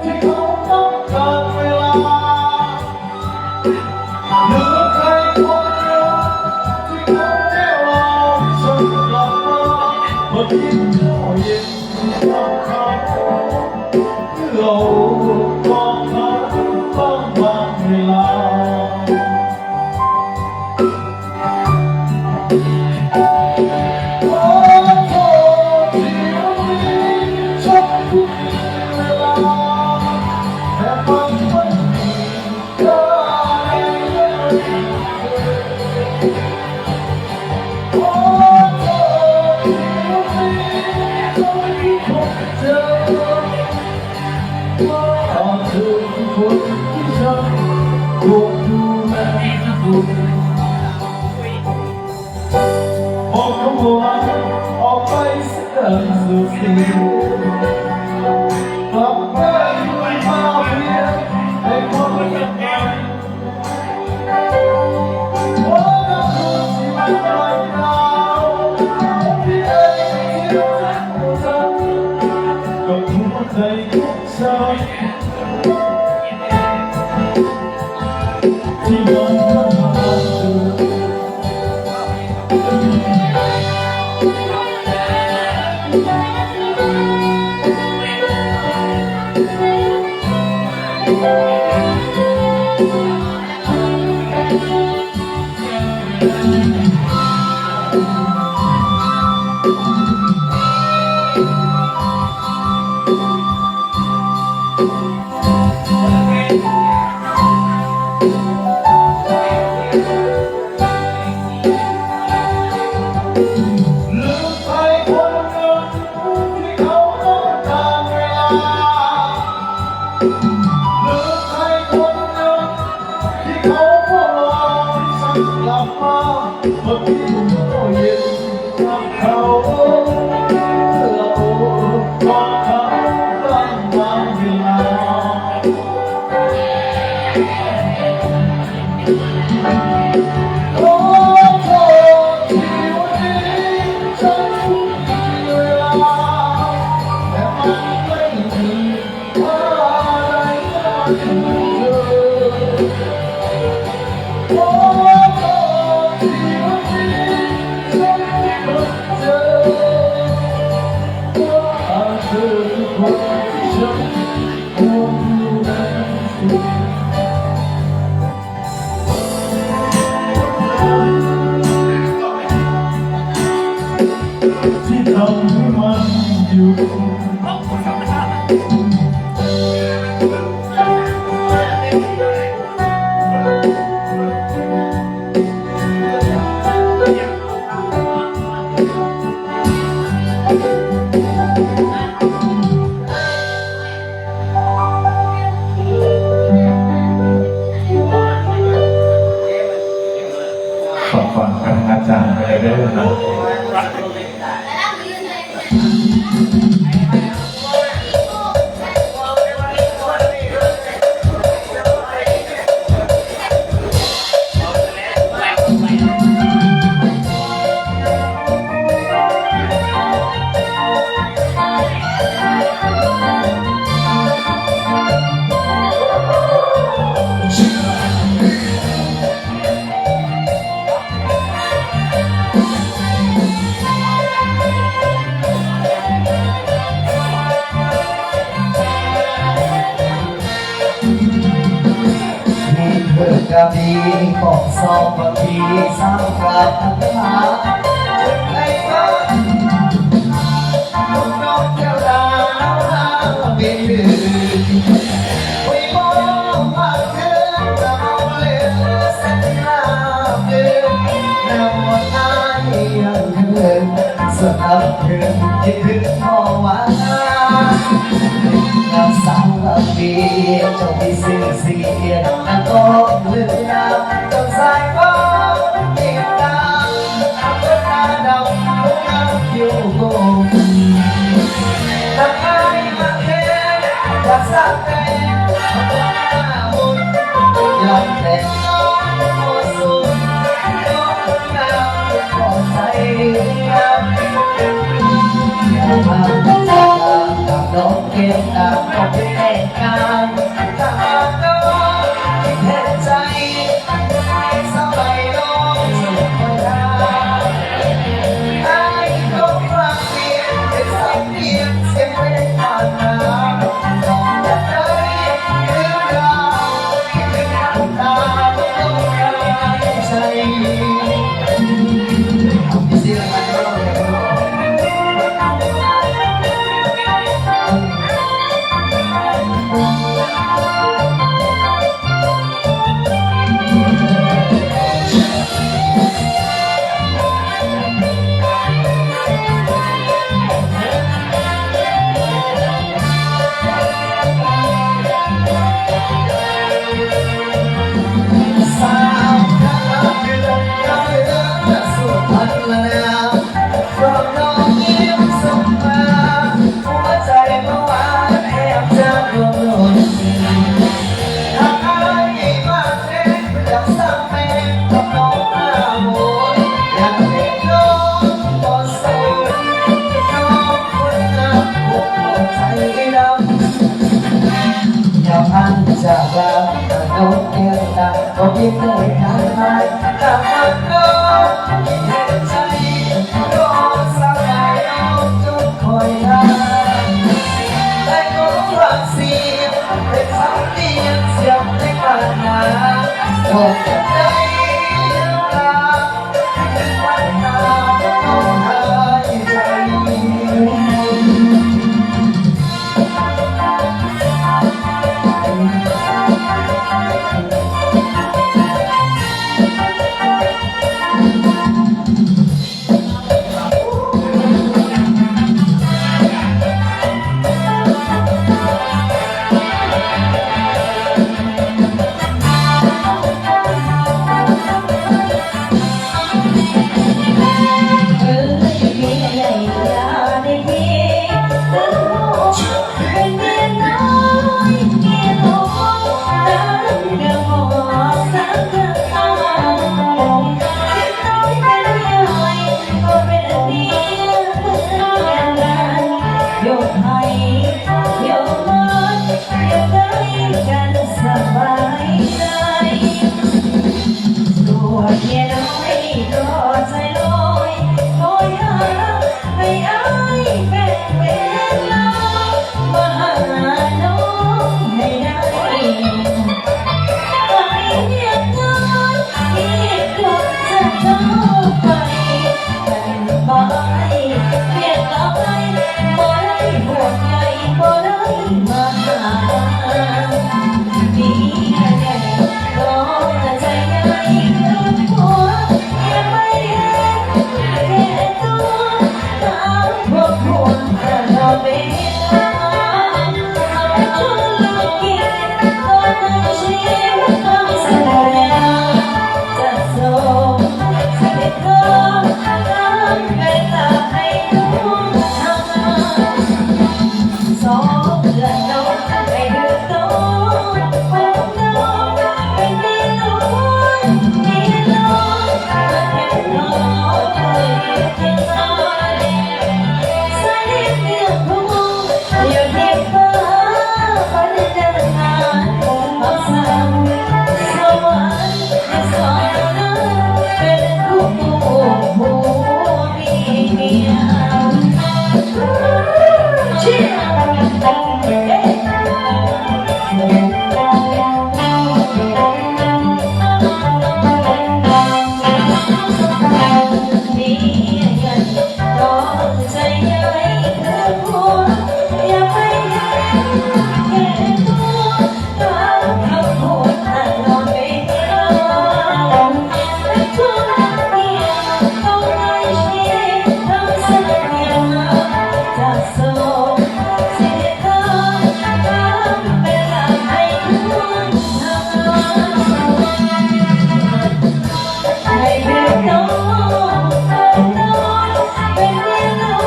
ที่เขาต้องการเวลาเหลือใครคนหนึ่งที่เขาได้รอฉันกลับมาเมื่อคิดเช้าเย็นของเขาเรามองเขาต้องวางเวลาขอโทษที่วันนี้ฉันทุกเวลาแต่มันไม่มีค่าเลยขอโทษที่วันนี้ฉันไม่พบเจอว่าเธอคือคนที่ฉันควรดูแลทุกคนบอกเขาว่าออกไปสักเดือนสุดที่กลับไปอยู่มาเพียงให้คนยังไง มาเมื่อกี้ก็เย็นกับเขาเราว่าเขาตั้งนานเวลาโอ้โหที่วันนี้ฉันมีเวลาแต่มันไม่มีอะไรจะมาถึงเธอ โอ้โหที่วันนี้ฉันพบเจอว่าเธอคือคนที่ฉันควรดูแลที่ทำให้มันอยู่ ฝากฟังคณอาจารย์ไปเรื่อยๆนะมีเพื่อนกระบี่บอกสอบบางทีสร้างกลับปัญหาจุดไหนบ้างนกแก้วดาวน้ำบินคุยมองผ่านเพื่อนเราเลือเส้นหน้าเดินนำวันนั้นยังเดินสนับเพื่อนคิดถึงพ่อว่าเราสาวเราดีเจ้ามีสิ่งเสียงนั่งก็เลือนน้ำจนสายฟ้าเดียวดาวน้ำเลือดตาดำน้ำอยู่บนถ้าใครมาเห็นอยากสักแต่หน้าบุญอยากแต่งงานโมสุนยกน้ำขอใจน้ำน้องเก็บตามของแม่การถ้าหากน้องเห็นใจสบายน้องสุขได้ให้เขาฟังเสียงเป็นสำเนียงเสียงเพลงผ่านมาจะได้เรื่องราวที่เป็นน้ำตาต้องการใจมีเสียงอะไรก็ร้องจากลาโน้ตเกียงตาก็ยิ้มเลยทางไม้ตามมันก็เห็นใจก็สบายน้องจุดคอยหาแต่ก็รักเสียงเป็นคำเดียวเสียงในการหาบอกใจลาเป็นวันหาต้องหายใจ ดเมียน้อยก็ใจลอยคอยหาให้อายแฟนเวลามาหาน้องให้ได้ เรียกงานที่คุณจะเข้าไปเป็นบ่อยเรียกอะไรบ่ได้ห่วงใยบ่ได้มาหาดีแน่ก็ใจใหญ่รู้หัวยังไม่เห็นแก่ตัวตามพวกหัวตลอดเวลาทุกลูกกินก็ไม่เชื่อแสดงจะส่งสิบล้อทำไปตามให้รู้ทางสองเดือนโดนไปดึกโดนวันโดนไปมีน้อยมีน้อยเป็นน้อยเป็นน้อยสายเดียวผู้อยู่ที่ฟ้าฝันเดินทางความสั่งสวรรค์ให้สอนนั้นเป็นคู่ผู้มีเมียเชี่ยมีเงินก็ใจใหญ่คือหัวอย่าไปเห็นแก่ตัวตามคำพูดตลอดเวลาและทุกเดียวต้องไม่เชื่อทำสัญญาจะส่งสิทธิ์ตามเวลาให้คุณทำให้เด็กน้องเป็นเมียน้อ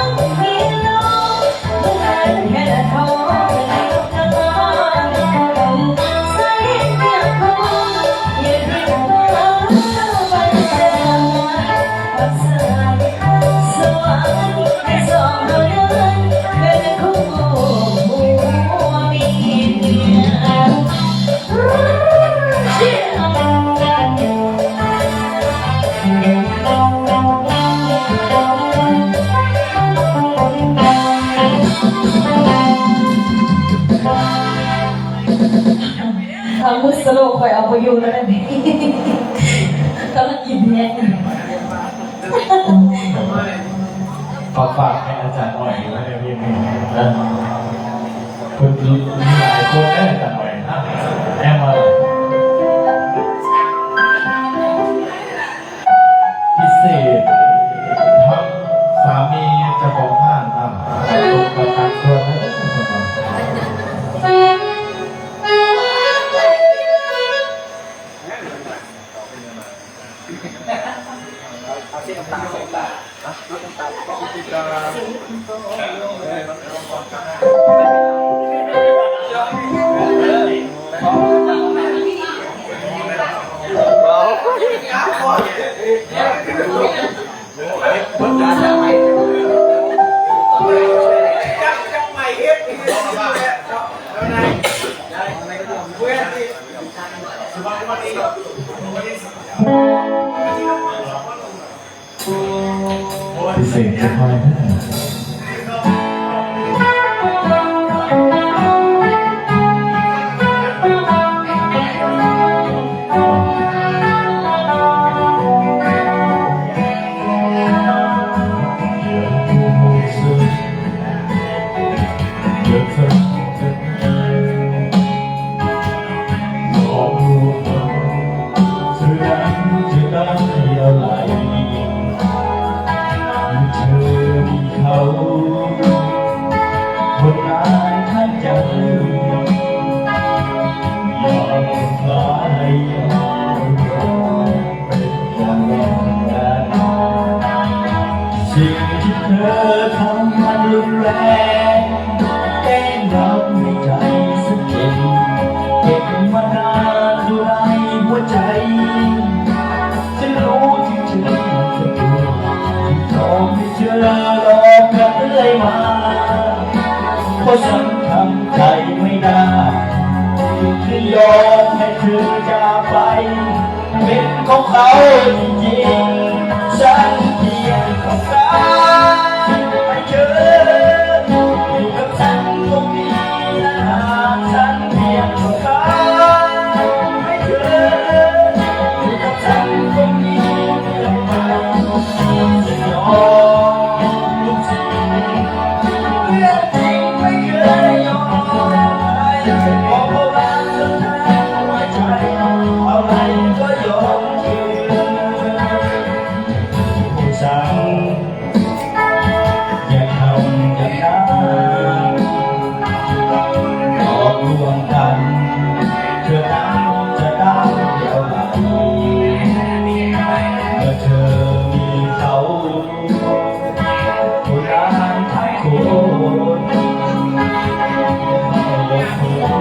งมีน้องเหมือนแค่ทองในตลาดใส่เดียวพออย่ารีบมาบันเทิงปัสสาวะสวรรค์ให้สองเรานั้นเป็นคู่มีเมีทางมุสโลคอยเอาไปอยู่แล้วนี่กำลังกินแน่ ขอฝากให้อาจารย์หน่อยนะเนี่ยพี่นะคนมีหลายคนแน่อาจารย์หน่อยนะแอมมาพิเศษทั้งสามีเจ้าของห้างนะตกกับการชวนนะพิเศษจะพอได้สิ่งที่เธอทำมันรุนแรงแกล้งรับในใจสักเก็บมานานเท่าไรหัวใจฉันรู้ที่เธอเป็นตัวที่ทำให้เธอหลอกกันเรื่อยมาเพราะฉันทำใจไม่ได้ที่ยอมให้เธอจากไปเป็นของ เขาจริงๆฉันเพียงต้องการให้เธออยู่กับฉันตรงนี้นะฉันเพียงต้องการให้เธออยู่กับฉันตรงนี้เรื่อยไปจะยอมทุกสิ่งเรื่องจริงไม่เคยยอมใครเพราะว่ารักเธอแท้หัวใจอะไรก็ยอมเธอผู้ฉันอย่าทำอย่างนั้นหลอกลวงกันเธอนั้นจะได้เท่าไหร่เมื่อเธอมีเขาคนนั้นทั้งคนลงทุ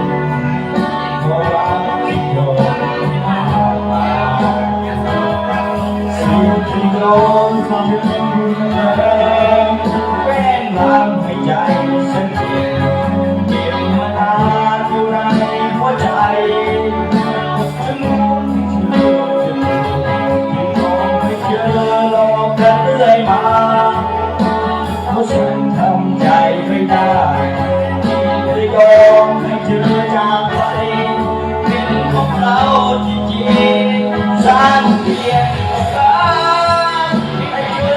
นเพราะรักที่โยนมากมายสิ่งที่โดนทำให้รุนแรงเป็นลางให้ใจฉันเก็บมานานอยู่ในหัวใจฉันรู้ที่เธอจะถูกที่มองให้เจอหลอกกันเรื่อยมาเพราะฉันทำใจไม่ได้ที่จะยอมให้เธอจากไปเป็นของเราจริงๆฉันเพียงต้องการให้เธอ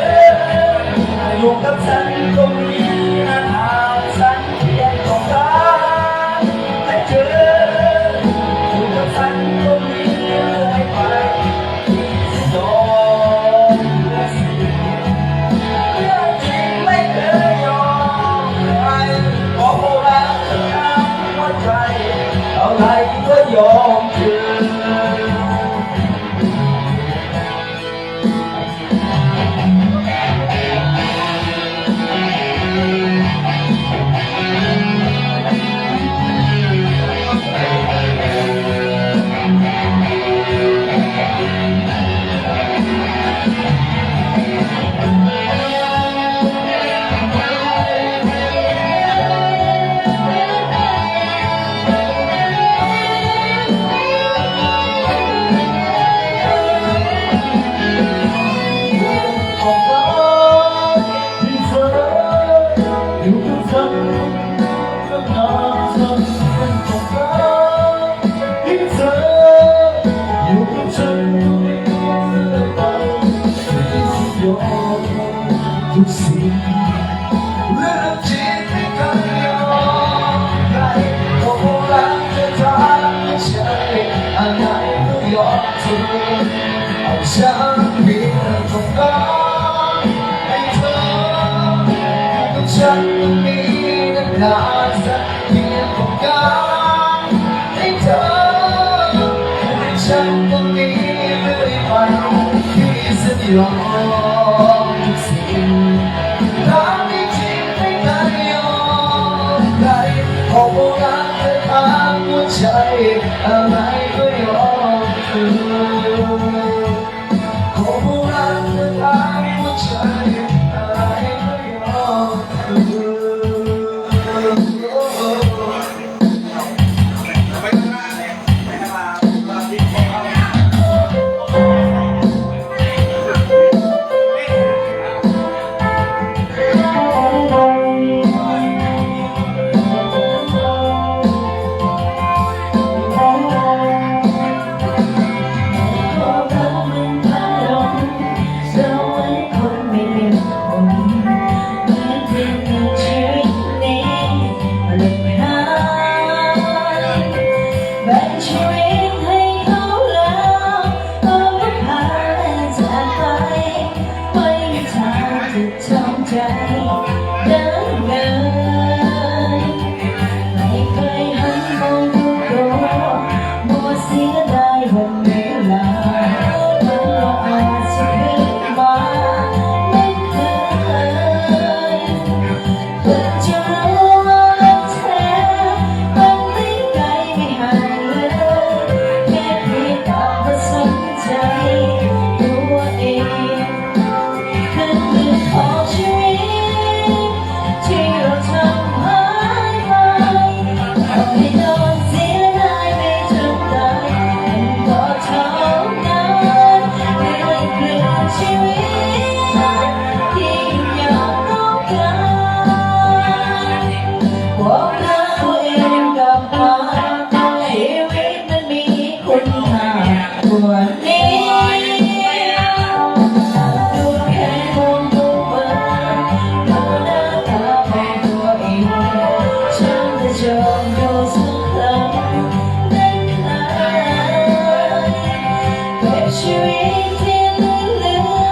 อยู่กับฉันตรงนี้นะฉันเพียงต้องการให้เธออยู่กับฉันตรงนี้เรื่อยไปจะยอมและสิ่งเรื่องจริงไม่เคยยอมใครเพราะว่ารักเธอทั้งหัวใจอะไรก็ยอมเธอ ทุกสิ่งเรื่องจริงไม่เคยยอมใครเพราะว่ารักเธอทั้งใจอะไรก็ยอมเธอเอาฉันเพียงต้องการให้เธออยู่กับฉันตรงนี้นานๆสักเพียงต้องการให้เธออยู่กับฉันตรงนี้เรื่อยไปที่จะยอมทุกสิ่งรักไม่จริงไม่เคยยอมใครเพราะว่ารักเธอทั้งหัวใจอะไรก็ยอมเธอเพราะว่ารักเธอทั้งหัวใจอะไรก็ยอมเธอ เ ตัวนี้ดูแค่มองตัวดูหน้าตาของตัวเองฉันจะจองดูสักครั้งได้ไหมแบบชีวิตที่เหลือ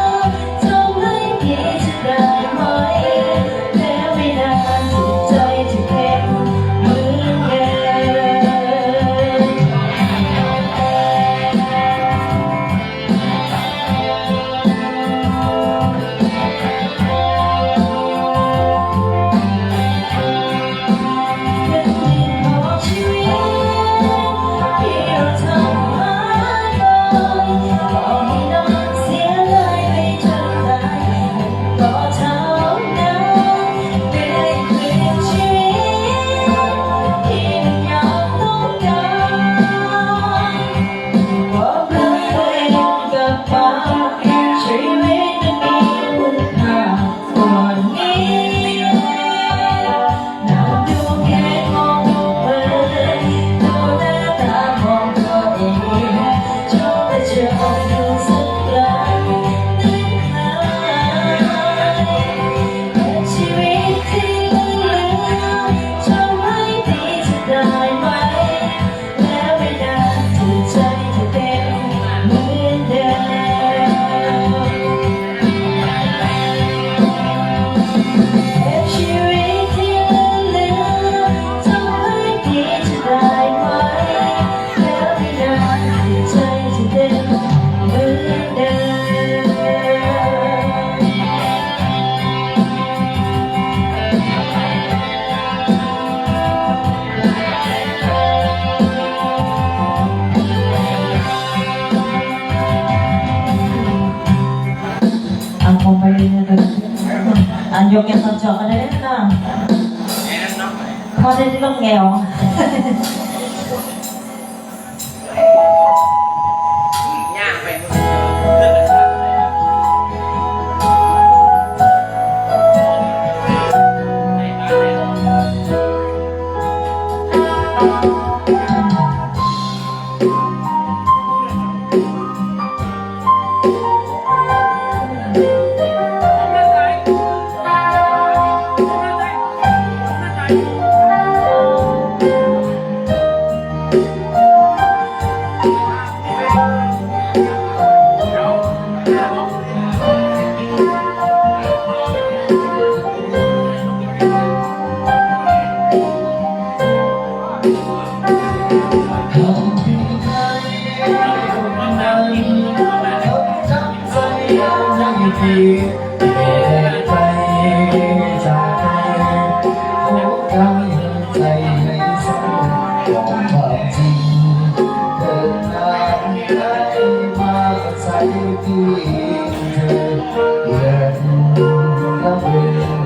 ทำให้ดีจะได้ไหมแล้วไม่นานจิตใจจะเป็นเหมือนเดิม ชีวิตที่เราทำมาก่อนก็ให้น้องเสียเลยไปจนตายก็เท่านั้นเป็นเพียงชีวิตที่มันยังต้องการบอกรักตัวเองกับฟ้าชีวิตนั้นมีคุณค่ากว่านี้ น่าดูแค่มองดูเธอดูหน้าตาของตัวเองชอบแต่เจอดูสักครั้งได้ไหมแต่ชีวิตที่เหลือทำให้ดีจะได้ไหมแล้วไม่นานจิตใจจะเป็นเหมือนเดิม เก็บชีวิตที่เหลือทำให้ดีจะได้ไหมแล้วไม่นานจิตใจจะเป็นเหมือนเดิมคงไปยกแกนตอนจอกันได้นะพอได้ที่ต้องแงว ที่เปลี่ยนไปจากใครหัวกำใจให้เศร้าบอกความจริงเดินนานได้มาใส่ที่เธอเปลี่ยนและเป็น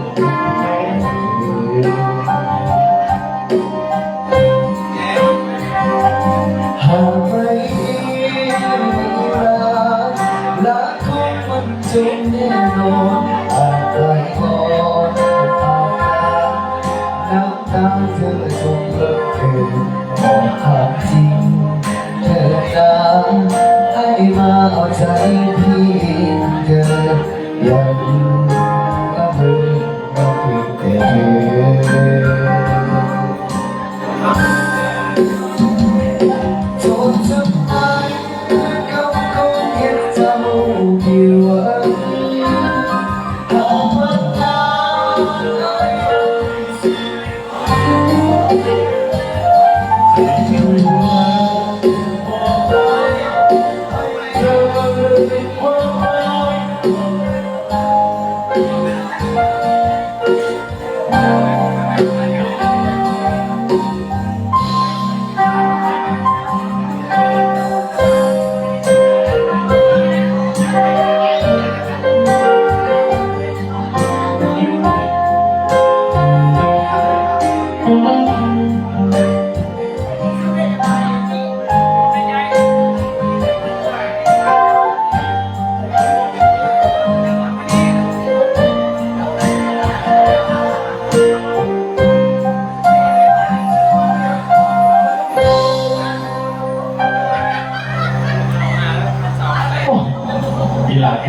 หากไม่รักของมันจงแน่นอนอาจไกลก่อนน้ำตาเธอจงเลิกเกินบอกความจริงเธอนะให้มาเอาใจพี่เธอยังละเมอเราเพียงแต่เธอจนสุดท้ายเขาคงเห็นเจ้ากี่วันหากวันนั้น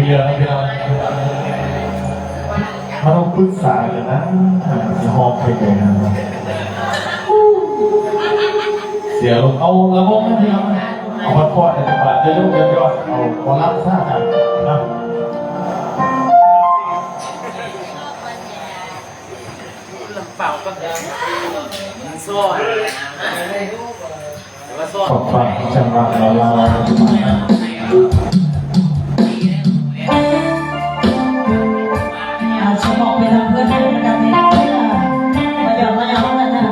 เรือนะพี่น้องมาต้องปรึกษากันนะจะหอบไปเลยนะเสียลงเอาระบบนะพี่น้องเอาวัดพอดในจังหวัดเยอะๆยอดเอาพอรับทราบกันนะ เปล่าก็มันซ่อนแต่ว่าซ่อน ขอบคุณจังหวะเราอาจจะมองไปทางเพื่อนกันในเพื่อนมาหยอกมาหยอกกันนะ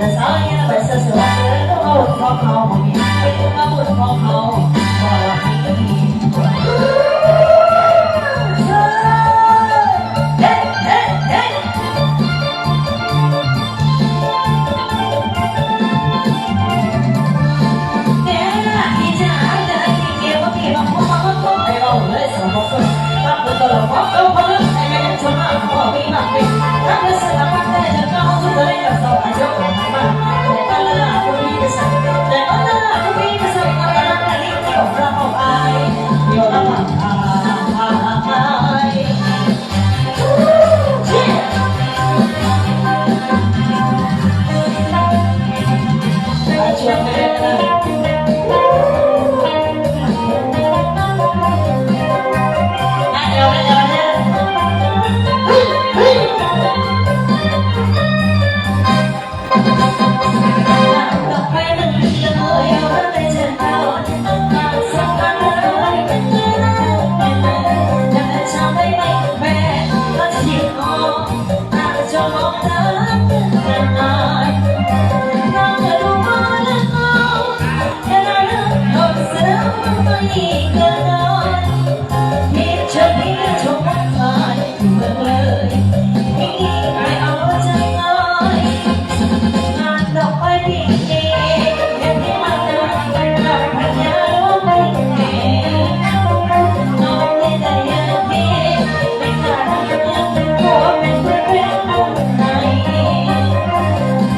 ส เดี๋ยวละชวนไปเลยนะเดี๋ยวนะต่อไปมันเลยเอาไปเจอเขาสักครั้งเลยจะทำให้ไม่แพ้ก็ทิ้งออกอาจจะมองเธอกันหน่อยเราจะรู้ว่าเราแค่เราโดนเสือตัวนี้เกินร้อยที่เธอที่ชมว่าใครเมื่อเลยไม่เอาใจง่ายงานดอกไม้ดีแค่ที่มาเดินไปกับพญาลูกเอ๋น้องไม่ได้ยังดีไม่กล้าทำยังเป็นผัวเป็นเพื่อนเป็นคนไหน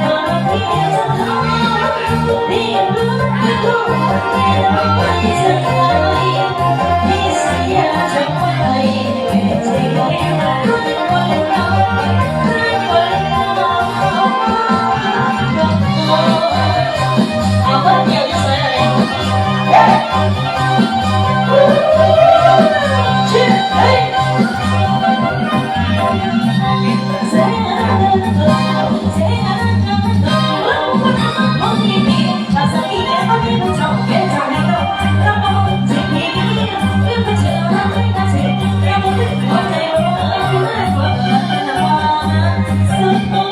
มาที่จะทำดีรู้รู้ไม่ต้องไปสักไกลที่เสียจะไม่ใจไม่รักคนเราคนเราเอาคนเดียวจะใส่ชื่อเฮ้ยเสียงเสียงมองที่มีภาษาอีกแล้วไม่รู้จักเกี่ยวกับอะไรเรามองที่มีเรื่องไม่เชื่อไม่น่าเชื่อเราไม่รู้ว่าใจเราไม่ฝันแต่ว่าสุดโต่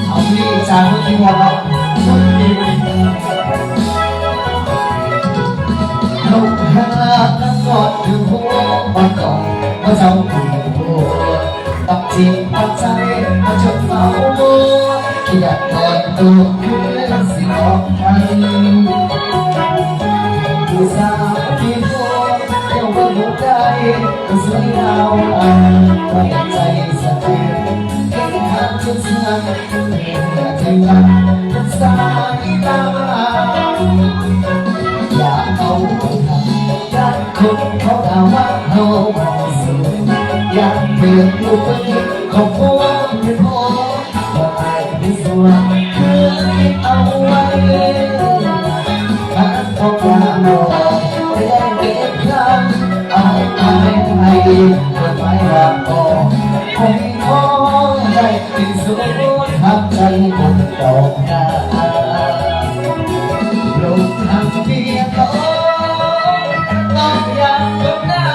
เอาพี่จางที่วันเราลูกหาน้ำกอดถึงหัวมันก่อนมาเจ้าผู้ตัดจิตตัดใจมาจนเมาคิดอยากแต่งตัวคือสิออกไปผู้สาวที่หัวเที่ยวบนหัวใจก็สวยงามอันไว้ใจสะเทือนเก่งขันจุดสั่นถึงกันสายตาอยากเอาอยากคนเขาถามว่าเขาสวยอยากเปลี่ยนรูปเป็นของพ่อเป็นพ่อว่าไอ้ไม่สวยคือเอาไว้ถ้าเขากล้าบอกไม่ได้เก็บคำเอาไปให้เกิดไม่รักพอคงขอได้เป็นสุดทับใจคนดอกหน้าลงทางเพียงเขาต้องอยากจบได้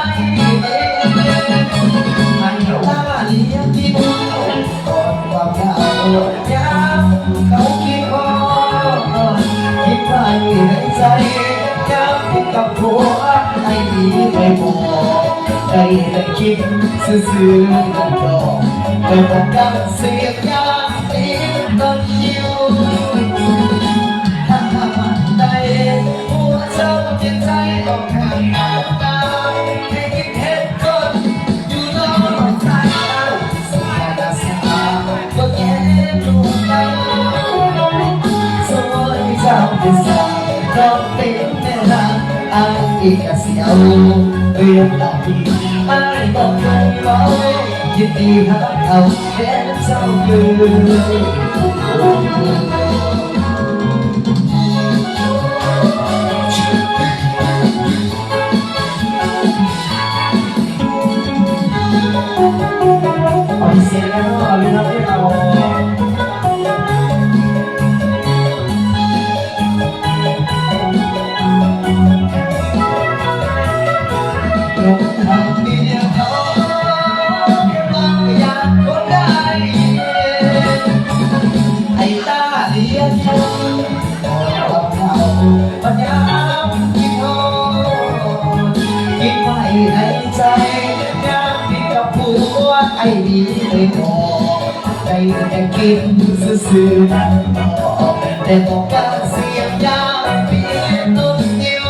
มันตาเลี้ยงที่บุญก่อนความยาวยาว ได้แต่คิดซื่อๆต้องรอแต่ต้องการเสียบยาสีต้นยิ้วได้หัวเจ้าเปลี่ยนใจต้องทำงานตามให้คิดเห็นคนอยู่นอกใจสงสารสาวก็แค่ลูกเรา สวยเจ้าเป็นสาวร้องเต้นในร้านอันอีกเสียวเรื่องราวที่ไม่ต้องเคยเล่ายินดีหาเอาแค่เจ้าเอาเสียงแล้วเอาเรื่องที่เราลงทางเดียวเขาแค่บางอย่างก็ได้ไอ้ตาเดียวเขาเราปัญญาที่เขาคิดไว้ในใจงานที่กับผัวไอ้ดีเลยบอกใจแต่กินซื่อๆนั่นบอกแต่ต้องการเสียงยาเพียงต้นเดียว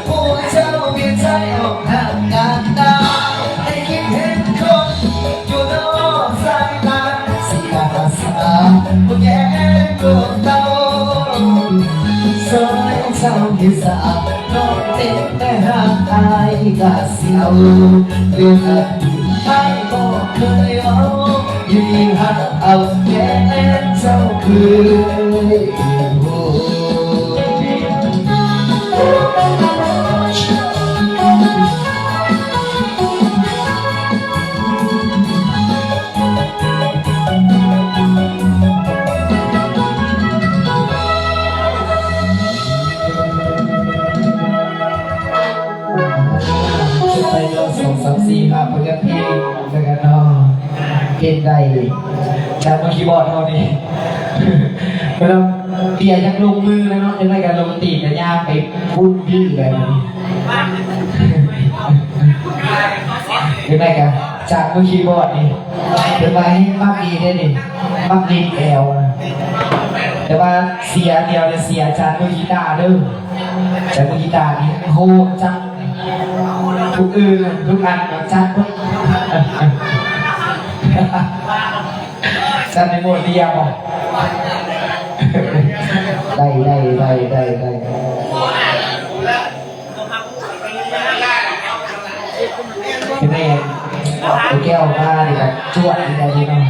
ผู้เจ้าเวียนใจออกทางการตาให้คิดเห็นคนอยู่นอกสายตาเสียภาษาผู้แก่ตัวเต่าสวยเจ้าที่สาบนอนเต็มแต่ห่างอายก็เสียวเรื่องอะไรไม่บอกเคยเอายินดีหาเอาแค่เจ้าไปลง2 3 4 5เพื่อนพี่แล้วกันเนาะเกณฑ์ใดจากเมื่อคีย์บอร์ดเท่านี้แล้วเตียยังลงมือแล้วเนาะยังไงกันลงตีแต่ยากไปพูดพี่เลยยังไงกันจากเมื่อคีย์บอร์ดนี่เป็นไว้มากดีได้ดิมากดีแอลแต่ว่าเสียเดียวเสียจากเมื่อกีตาร์เด้อจากเมื่อกีตาร์นี่โหจังทุกทุกอันจัดปุ๊บจัดในโหมดเดียวได้เป็นไงตัวแก้วมาดิครับจวดดีใจดีเนาะ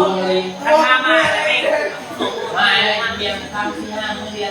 มาเลยเบียร์ทำที่ห้างเรีย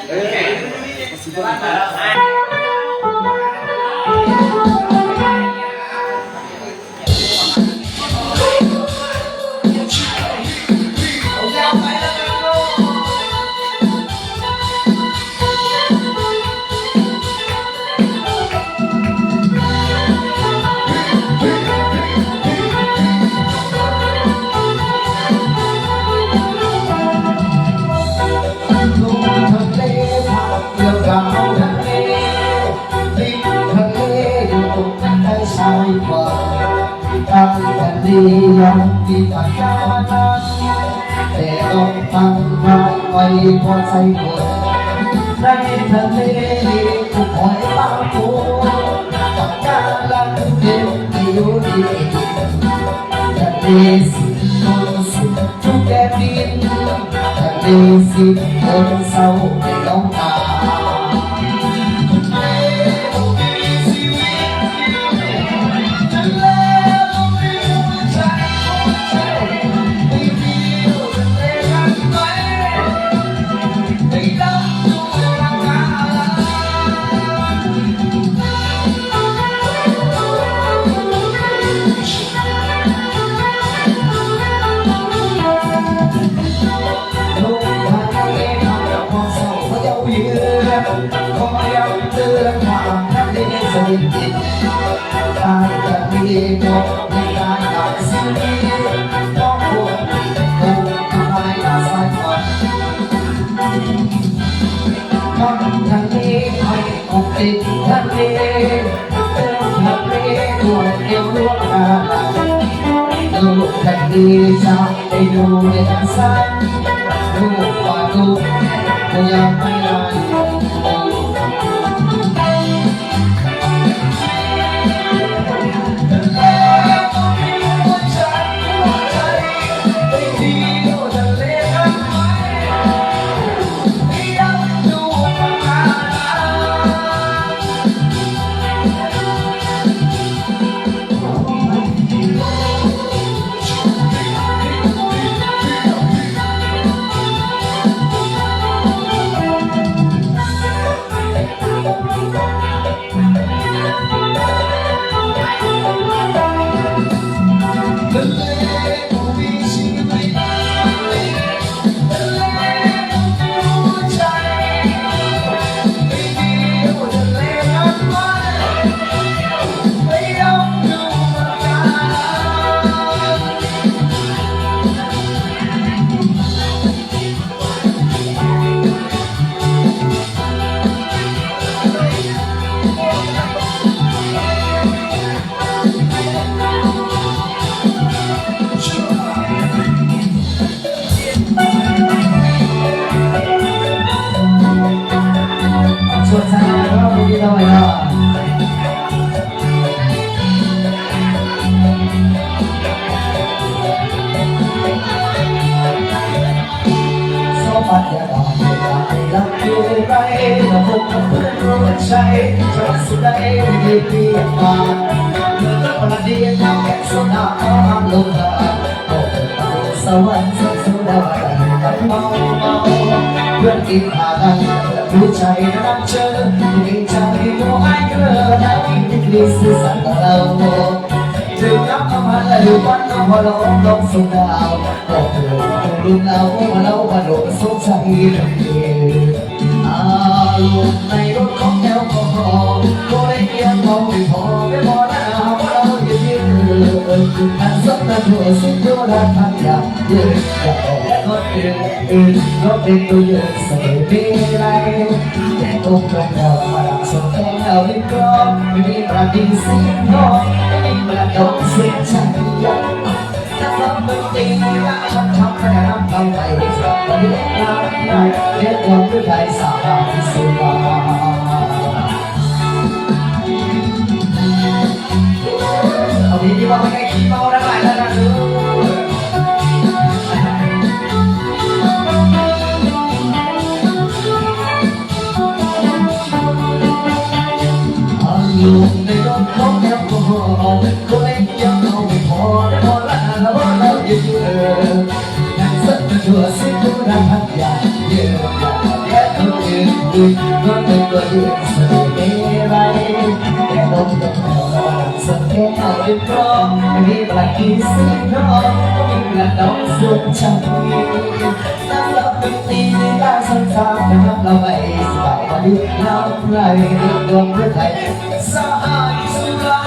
ยังที่ปากกานั้นแต่ต้องฟังมาไว้พอใจหมดในทะเลทุกหอยบางปูปากกาลังเดียวที่อยู่ที่ทะเลสิคนสุดทุกแดนดินทะเลสิคนเศร้าไม่ต้องตาตายจะมีหมดในการตัดสินต้องควรถูกทำลายอาศัยก่อน อนทางนี้ให้ออกติดทะเลเติมทะเลตัวเดียวลวกหาดูกันดีจะได้ดูในทางซ้ายดูว่าดูก็ยังไม่ได้ส่วนสายเราดูดีเราไว้ละสมัยเราเราอยู่ไรเราพบกับเพื่อนร่วมใจจะสุดได้ดีเพียงมาเมื่อวันเดียวเราแค่สุดาเอาอารมณ์โอ้สวรรค์สุดดาวเมาเพื่อนกินอาหารผู้ใจนับเจอมีใจก็ให้เกิดได้ที่คริสต์สันต์เราถึงนับมาแล้ววันน้องเราลงสุดาวบอกรุ่นเรามาโดนสงสัยอารมณ์ในรถของแอลกอฮอล์ก็ได้เพียงมองไม่พอไม่พอนะว่าเราจะยืนอันสักแต่ตัวสิ่งที่เราทำอย่างยืนอย่าออกก็เดินก็เป็นตัวยืนใส่ไม่ไรแต่ต้องตรงเรามาดักส่งแค่เราไม่ก็ไม่มีประเด็นสิ่งน้อยไม่มีประดงสิ่งฉันอยากถ้าทำเป็นจริงถ้าฉันทำไม่ได้ทำไปสักวันเดียวได้เรียกว่าผู้ใดสาบานสุดาเอาดีดีว่าไม่ได้ขี้เมาได้แล้วนะดูอยู่ในรถของแอลกอฮอล์ก็เล่นยังเอาไม่พอได้พอละแล้วเราอยู่นั่งสักตัวสิ่งที่เราทำอย่างเยอะแค่ตัวยืนก็เป็นตัวยืนใส่ไม่ไรแต่ต้องเราสักแค่เอาไปพร้อมไม่มีประกินสิ่งน้อยก็มีกระดองสุดใจนั่งหลับเป็นตีในตาสังขารนะครับเราไปสบายวันนี้เราไรดวงเพื่อไทยสายสุดา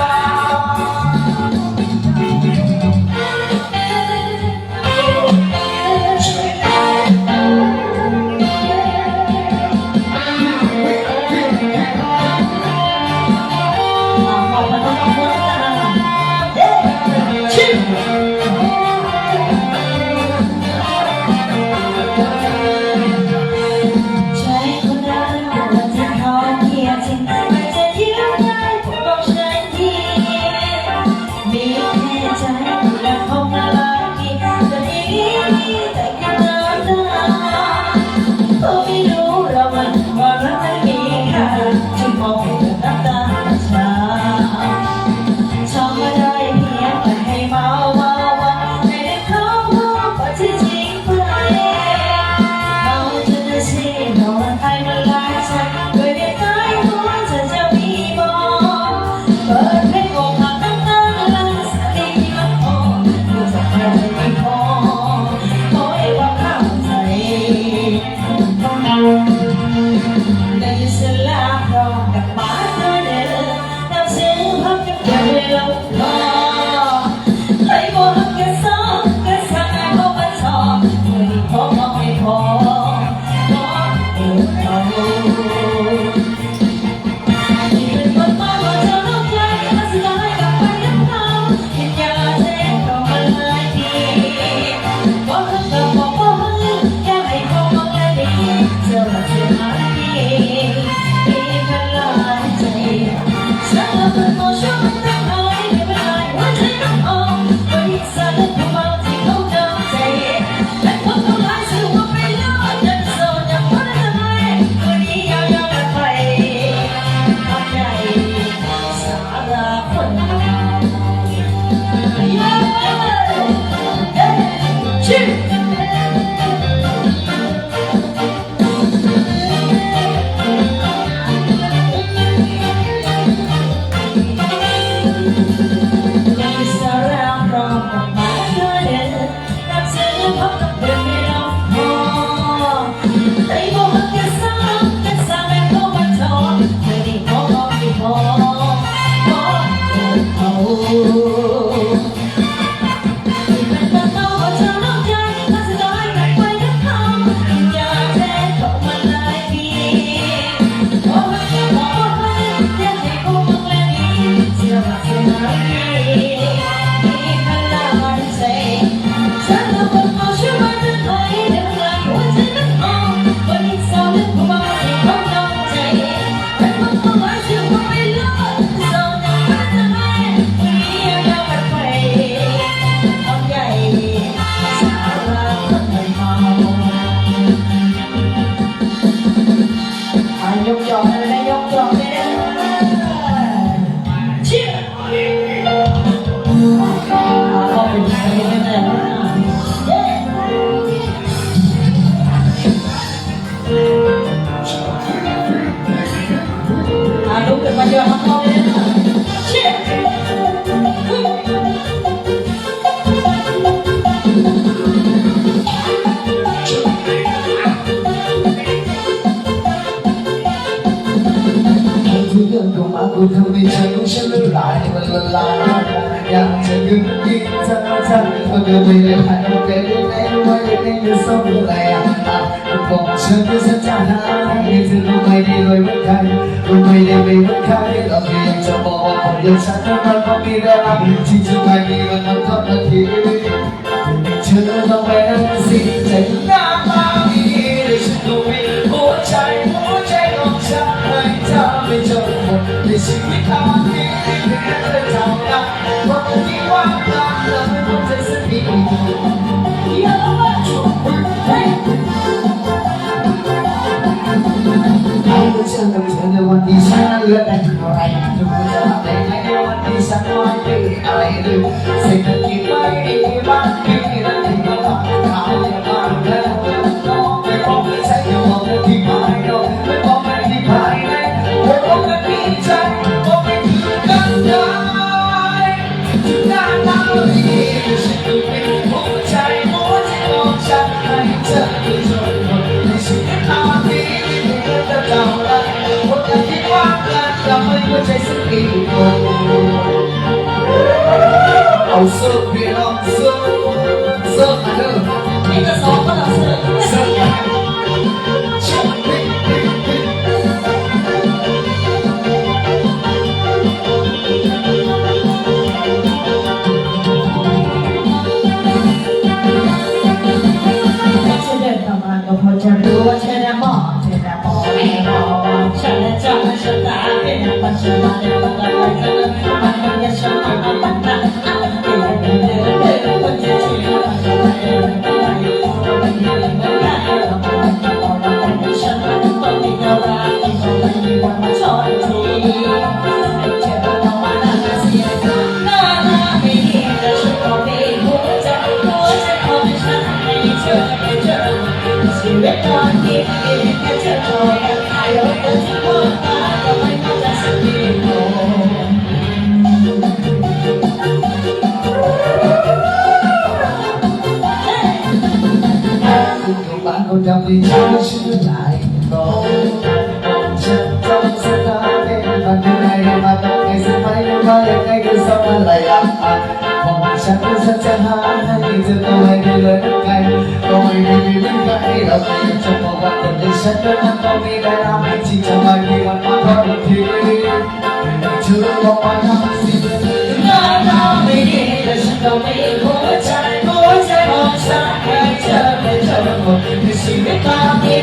ได้ยินเสียงลาพร้อมกับมา จบเลยนะเชี่ยก็เป็นใครกันแน่ลุกขึ้นมาเยอะทั้งห้องเลยนะเชี่ยทุกเรื่องของมันกูทำให้ใจของฉันละลายมันละลายอยากจะดึงกินเธอก็เดินไปเลยผ่านโอเคได้ไหมว่ายังไงจะส่งอะไรบอกฉันว่าฉันจะหายเธอรู้ไหมได้เลยว่าใครรู้ไหมได้ไม่ว่าใครเราเพียงจะบอกว่าคนอย่างฉันนั้นมันมีเวลาที่จะไม่มีมันก็นาทีเธอต้องไปนั่งสิใจหน้าตาดีแต่ฉันก็มีหัวใจของฉันให้เธอไม่จบหมดในชีวิตตอนนี้ที่เธอทำได้ว่าที่ว่างงานเราไม่ต้องใจสักทีอย่ามาช่วยเอาเชื่อกับเธอในวันที่ฉันเลือกได้อะไรทุกคนจะทำได้ไงในวันที่ฉันไม่ได้อะไรเลยสิ่งที่ไม่ดีบ้างที่เราที่เราทำเขาจะมาแล้วไม่บอกไม่ใช่อย่าบอกที่ไม่รู้ไม่บอกไม่ที่ภายในไม่บอกไม่ดีใจบอกไม่ถึงกันได้หน้าตาดีฉันดูเป็นหัวใจของฉันให้เธอได้จนหมดในชีวิตตอนนี้จะเจ้าละคนที่ว่างงานจะไม่เข้าใจสักทีเอาเสื้อพี่น้องเสื้อมาเด้อนี่จะสองก็ต้องเสือกเสื้อเดินประมาณก็พอจะรู้ว่าเธอได้มองไม่มองฉันจะฉันตาเป็นปัจจุบันในปัจจุบันเธอมันมันยังฉันมันปัจจุบันเดินคนจะเชื่อปัจจุบันเดินไปอยู่มันยังไม่ได้เราไม่ต้องบอกว่าแต่ฉันมันต้องมีอะไรที่จะไม่มีวันมาชดทีให้เธอต้องมานั่งเสียใจหน้าไม่ดีแต่ฉันก็มีหัวใจของฉันให้เธอได้เจอชีวิตตอนนี้แค่เธอคอยขายรถกันที่หัวตาก็ไม่เข้าใจสักทีโอ้ทุกบ้านเขาทำให้ฉันชื่อหลายก็ฉันต้องสตาร์ทมันยังไงมาต้องไงสักไปมายังไงก็สักอะไรของฉันจะหาให้เธอตัวให้เลยไงก็ไม่มีใครเราจะบอกว่าแต่ฉันก็มันต้องมีเวลาที่จะไม่มีวันมาทอดทิ้งเธอบอกว่าทำสิ่งหน้าตาไม่ดีแต่ฉันก็มีหัวใจของฉันให้เธอได้เจอหมดในชีวิตตอนนี้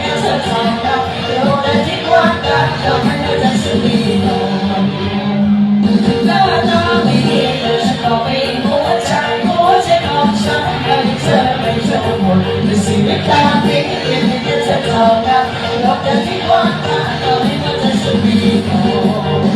แค่เธอทำได้เราได้ทิ้งวันกันเราไม่เข้าใจสักทีหน้าตาไม่ดีแต่ฉันก็มีหัวใจของฉันให้เธอได้เจอหมดในชีวิตตอนนี้แค่เธอทำได้เราได้ทิ้งวันกันเราไม่เข้าใจสักที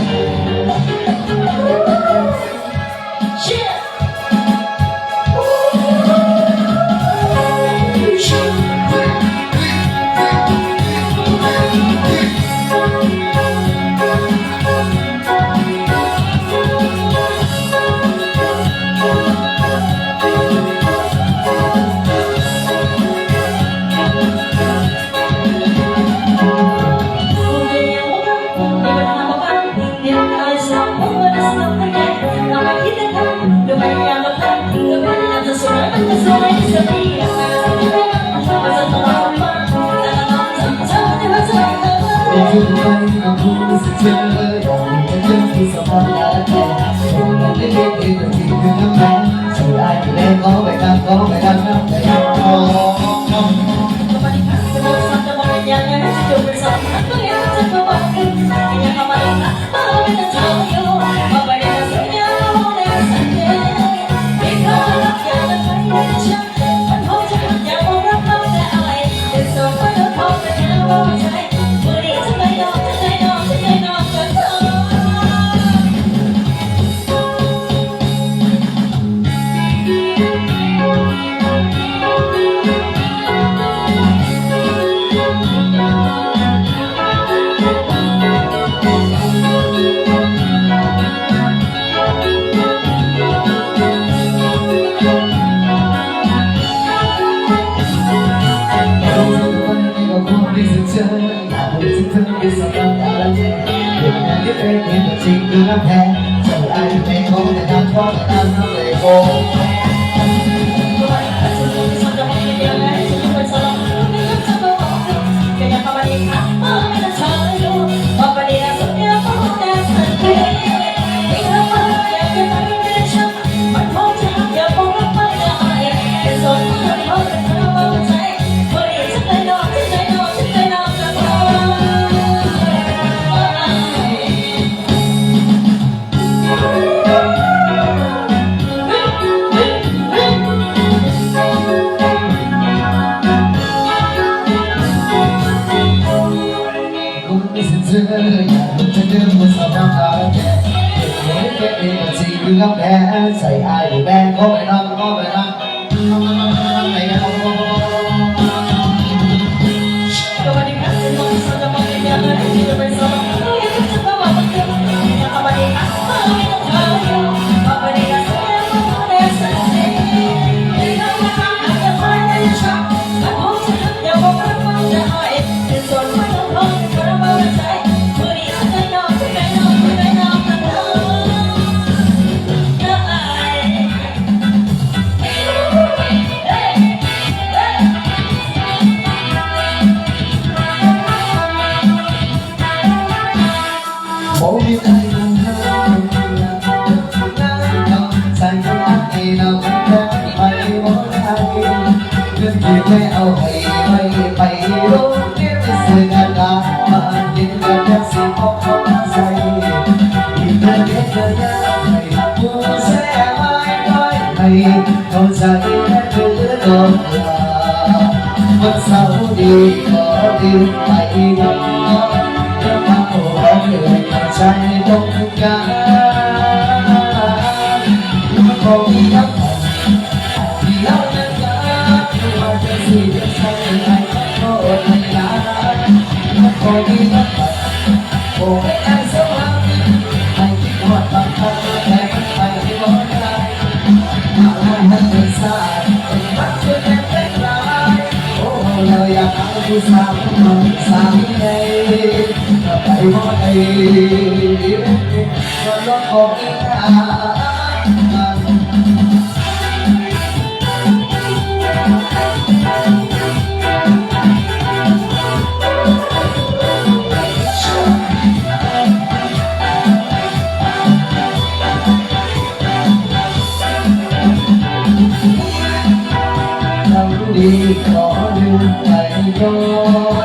ถึงไปกับผู้สิเชื่อเลยจะเจอที่สบายแล้วแต่ผมไม่ได้เรียกเองแต่ที่คือน้ำมันจะได้เล่นก็ไปดังน้ำไปดัง งที่เป็นเรื่องจริงดูน้ำแพ้เจ้าไอ้ไม่คงแต่ทำเพราะทำน้ำเลยโกงเธออยากจะเดินบนสาวน้ำตาแก่เห็นเป็นเรื่องจริงดูน้ำแพ้ใส่อายแบงเข้าไปนั่งเข้าไปนั่งไหนกัน โอ้ยไอ้คนนั้นใส่กันอันนี้เราแค่ไปหมดไอ้เรื่องที่ไม่เอาให้ไม่ไปรู้ที่ไม่เสื่อกันดามากินกันแค่สิบหกคนใส่ที่เธอเด็กเธออยากให้ผู้แช่ไม่ไม่ให้เข้าใจแค่เธอโดนลาวันเสาร์ดีก็ดีไปกันใจตรงกันมันคงมีน้ำตาที่เราเดินกันว่าจะสื่อใช้ให้ก็อดไม่ได้มันคงมีน้ำตาโอ้ไม่ได้สักวันให้คิดว่าบางครั้งแต่มันไปไม่หมดได้มาให้มันเป็นสายเป็นรักที่แค่เป็นลายโอ้เราอยากเอาผู้สาวมันสาวใหญ่ไปหมดไอ้ก็ลดของอีกดีขอลืมไปก่อ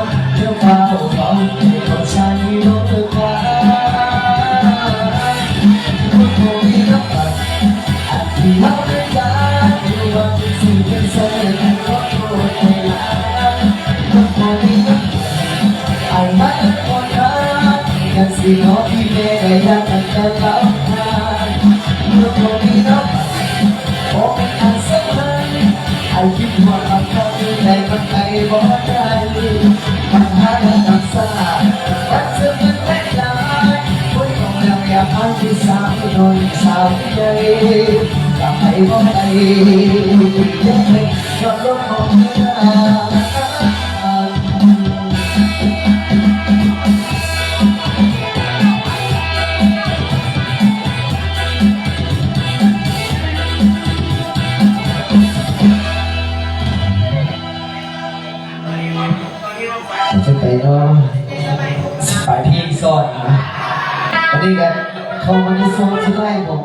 นเรื่องเฝ้าฝันให้เขาใช้ลดความคุณคงมีน้ำตาอาจที่เราได้กันที่ว่าเป็นสิ่งที่เสียแต่ก็โทษไม่ละคุณคงมีน้ำตาไอ้ไม่คนรักกันสิน้องที่ไม่ได้ยังกันแต่เราทานคุณคงมีน้ำตาโอ้ไม่ทันสักวันไอ้คิดว่าเราแต่มันไปบ่ได้ปัญหาและรักษาปัจจุบันไม่ได้คนของเราอยากเอาที่สาวโดนสาวใจอยากให้บ่ได้ยังไม่ยอมลดของเธอจะไปเนาะไปที่สอนนะวันนี้กันเขามาในโซนที่ไล่ผม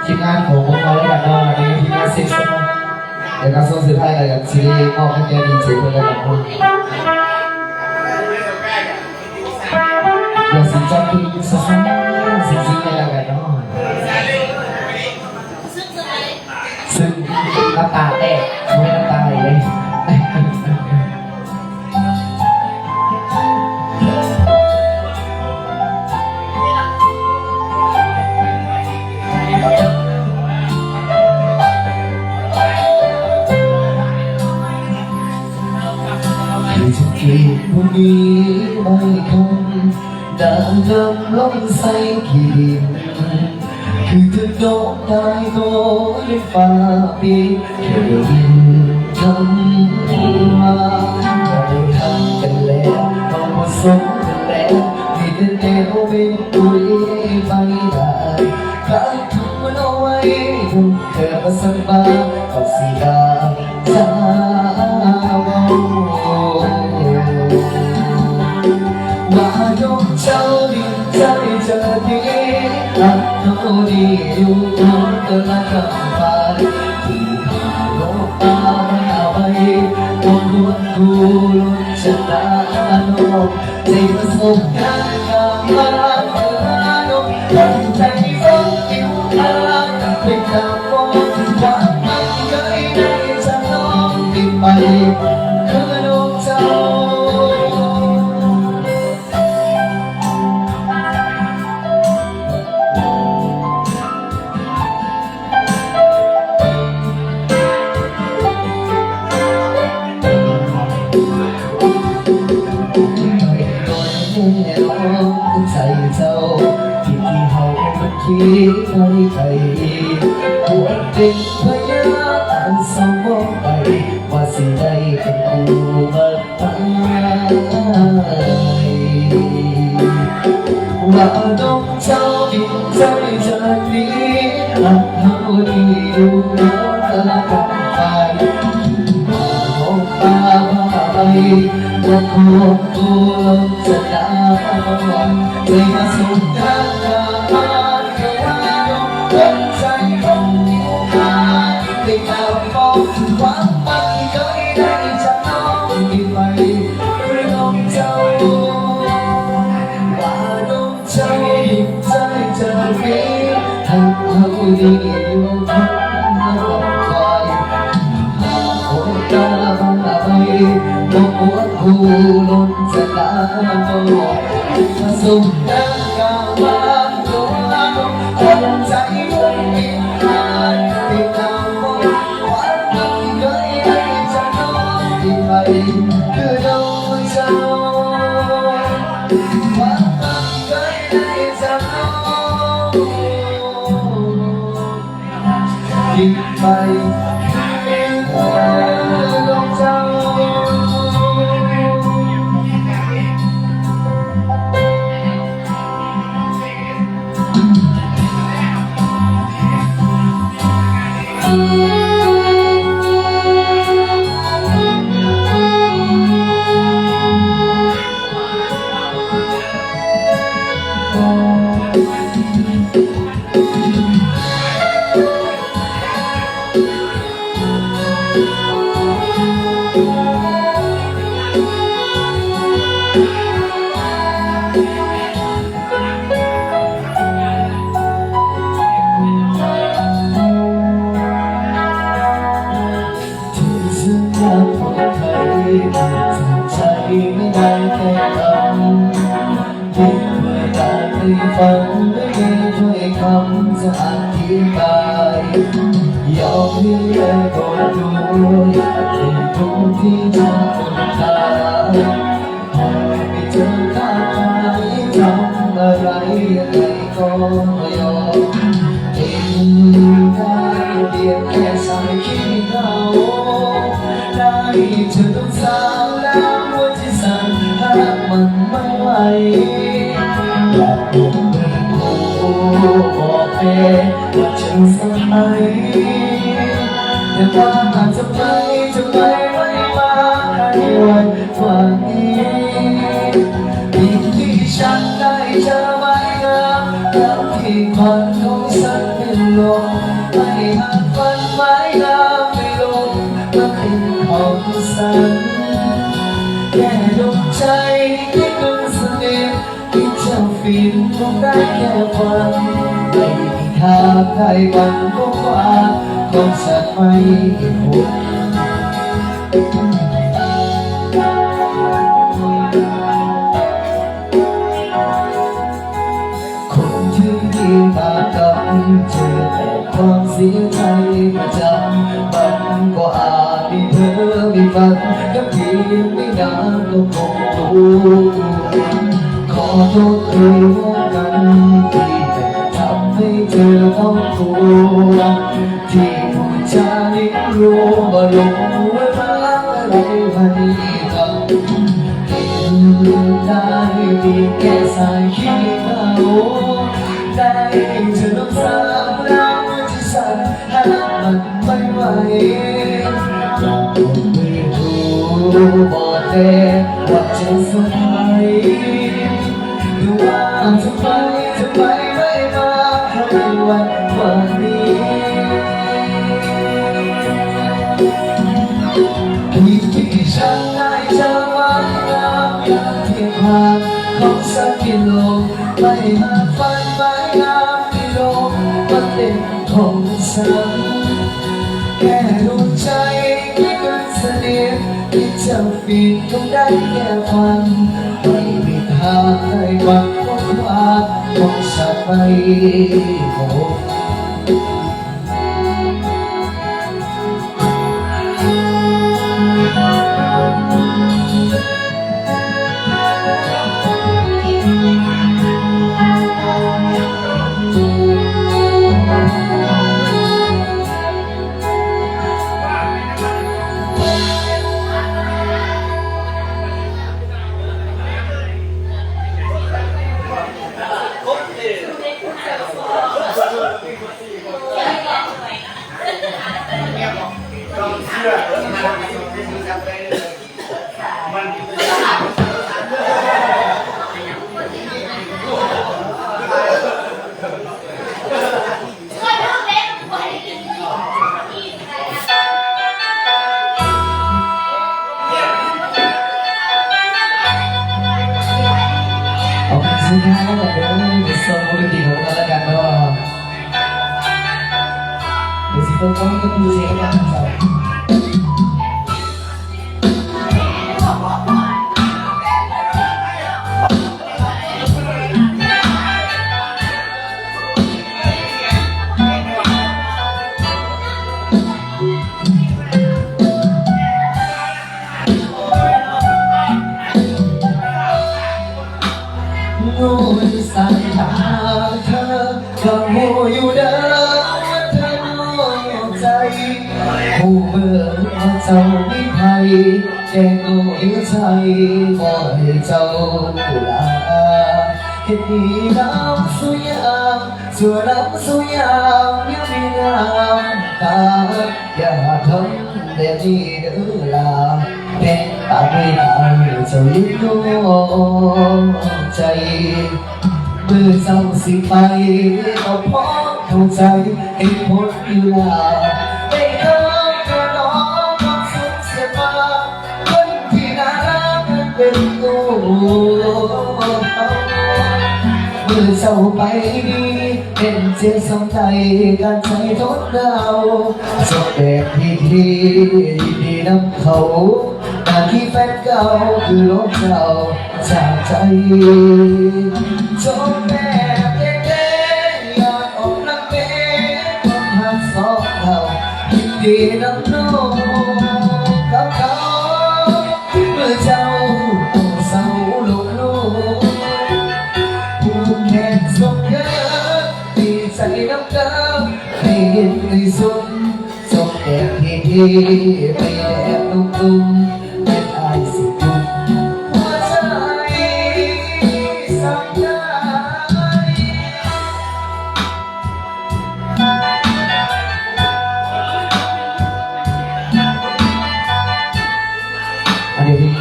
ทีมงานของผมมาแล้วกันเนาะในทีมงานซิกซ์นะเดี๋ยวการโซนสุดท้ายกันซีรีส์มอบให้แกดีเจเพื่อนกันนะอย่าสิจับปีสักสิ่งอะไรกันเนาะซึ่งน้ำตาแตกไม่น้ำตาเลยวันนี้ไม่คงดังเดิมลงใส่ขีดคือเธอโดนได้โดยฟ้าปีเธอยินคำมาเราทำกันแล้วเราผสมกันแล้วมีแต่เดียวไม่ คุยไปได้รักมันเอาไว้ทุกเธอมาสักบากับสีดาจ้าว่าดวงเจ้าดีใจเจอดีรักเขาดีอยู่ตรงตลาดกลางไปที่โลกตาไปวนวนกูลุ้นชะตาโลกในประสบการณ์กับมาเมื่อโลกตั้งใจฟังผิวพรรณเป็นคำบอกความมันเคยได้จากน้องที่ไปคือดวงเจ้าใจเจ้าที่เฮามันคิดไปหัวเป็นพยาอันสมองไปว่าสิได้เป็นคู่มาตายว่าดวงเจ้าดีใจจะดีรักเฮาดีอยู่ตลอดไปมองตาไปว่าโคตรจะได้ในประสบการณ์การเกิดวันใจของนิ้วขาได้กล่าวบอกความมันเคยได้จากน้องที่ไปเพื่อน้องเจ้าว่าน้องเจ้ายิ่งใจจะมีให้เขาดีอยู่คนละคอยโอ้ตาไปบอกว่าคู่ล้นจะตาโตมาสุขดังกาบ้านตัวคนใจมันมีทางที่ตามมองวันมันเคยให้จะน้องที่ไปคือดวงเจ้าวันมันเคยให้จะน้องที่ไปคือดวงเจ้าใจไม่ได้แค่คำที่เมื่อได้ฟังไม่ได้ด้วยคำจะอธิบายยอมให้แค่กอดด้วยที่ตรงที่จะคนตายไม่เจอข้าทำอะไรยังไงก็ยอมเองได้เพียงแค่สายคิดเราได้เจอต้องสาวแล้วหัวที่สั่นรักมันไม่ไหวอยากยกมือโอ้บอกแม่ว่าฉันสบายแต่ว่าอาจจะไม่มาให้วันวันนี้อีกที่ฉันได้เจอไว้แล้วแล้วที่ก่อนของฉันเป็นลมไม่อาจฝันไว้แล้วไม่ลงก็เป็นของฉันแค่ดวงใจที่กึ่งสนิทที่เจ้าฟินคงได้แค่ฝันไม่มีทางได้วันก็ว่าของฉันไม่หมดคนที่ดีมากันเจอแต่ความเสียใจประจำมันก็อาจมีเธอมีฝันกับเพียงไม่นานก็คงรู้ขอโทษด้วยว่ากันที่แต่ทำให้เธอต้องกลัวที่ผู้ชายรู้ว่าหลงว่ารักอะไรไม่ทำเห็นได้ดีแค่สายคิดเรา ได้เธอน้องสาวแล้วที่ฉันหามันไม่ไหวลองไม่รู้บอกแต่ว่าจะสักไหนหรือว่าทำไมไม่มาให้วันนี้ที่ฉันได้เจอวันน้ำยามเพียงผ่านของสักกิโลไม่หาฝันไม่งามที่โลกมันเป็นของฉันแค่ดวงใจไม่เกินเสน่ห์ที่เจ้าปีนต้องได้แค่ฟังไม่มีทางได้หวังว่าของฉันไม่โหสุดท้ายแล้วเดี๋ยวจะส่งปกติของเราแล้วกันก็เดี๋ยวสิต้องดูเสียงกันครับงูสายตาเธอก็หูอยู่เด้อเธอน้อยใจผู้เบื่อเจ้าไม่ไพ่แก่ตัวเองใจบ่ให้เจ้าผู้ลาเห็นดีน้ำสุยามส่วนน้ำสุยามยังมีน้ำตาอย่าทำแบบนี้เด้อลาแต่ตาไม่ตายเจ้ายิ่งน้อยใจเมื่อเจ้าสิไปก็พอเข้าใจให้พ้นอยู่ลาได้เดินกระน้องความสุขเสียมาคนที่น่ารักนั้นเป็นตัวเมื่อเจ้าไปดีเป็นเจ็บสองใจการใช้ทดดาวจบแบบที่ดีนำเขาแต่ที่แฟนเก่าคือรถเจ้าจากใจจบแบบเท่ๆอยากออกรักเป็นความหักสองเราดีนำน้องกับเขาเมื่อเจ้าต้องเศร้าโลกโลกผู้แข่งสมเกินดีใจน้ำเกินให้เห็นในสุดจบแบบที่ไปแบบตุ้มๆเป็นอายสิทุกหัวใจสักใจอันนี้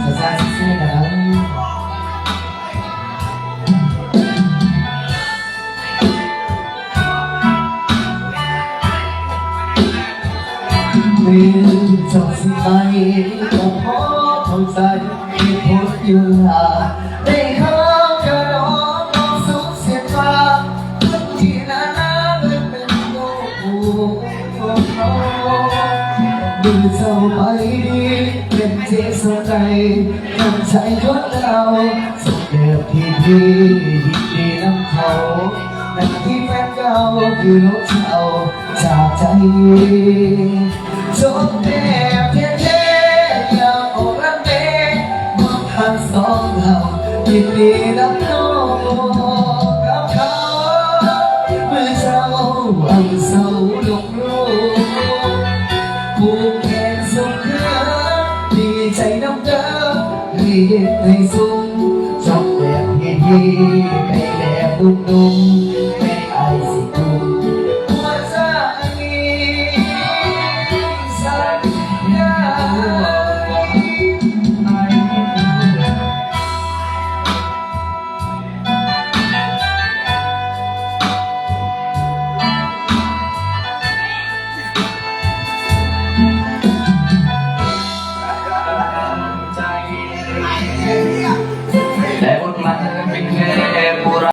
จะสร้างสิ่งนี้นะครับเมื่อจบสิไปก็พอเข้าใจที่พูดอยู่ลาได้เข้ากระน้องน้องสุขเสียฟ้าคนที่น่ารักเป็นโลกผู้เมื่อเจ้าไปดีเป็นเจสใจทำใจคนเราสุขแบบที่ดีน้ำเขานั่นที่แฟนเก่าคือรถเช่าจากใจจบแบบเท่ๆอยากออกรักเด็กมองทางสองเรายินดีน้ำน้องกับเขาเมื่อเจ้าอันเศร้าลงโลกผู้แข่งสมเกินดีใจน้ำเดิมให้เห็นให้สูงจบแบบที่ไปแบบ ดุม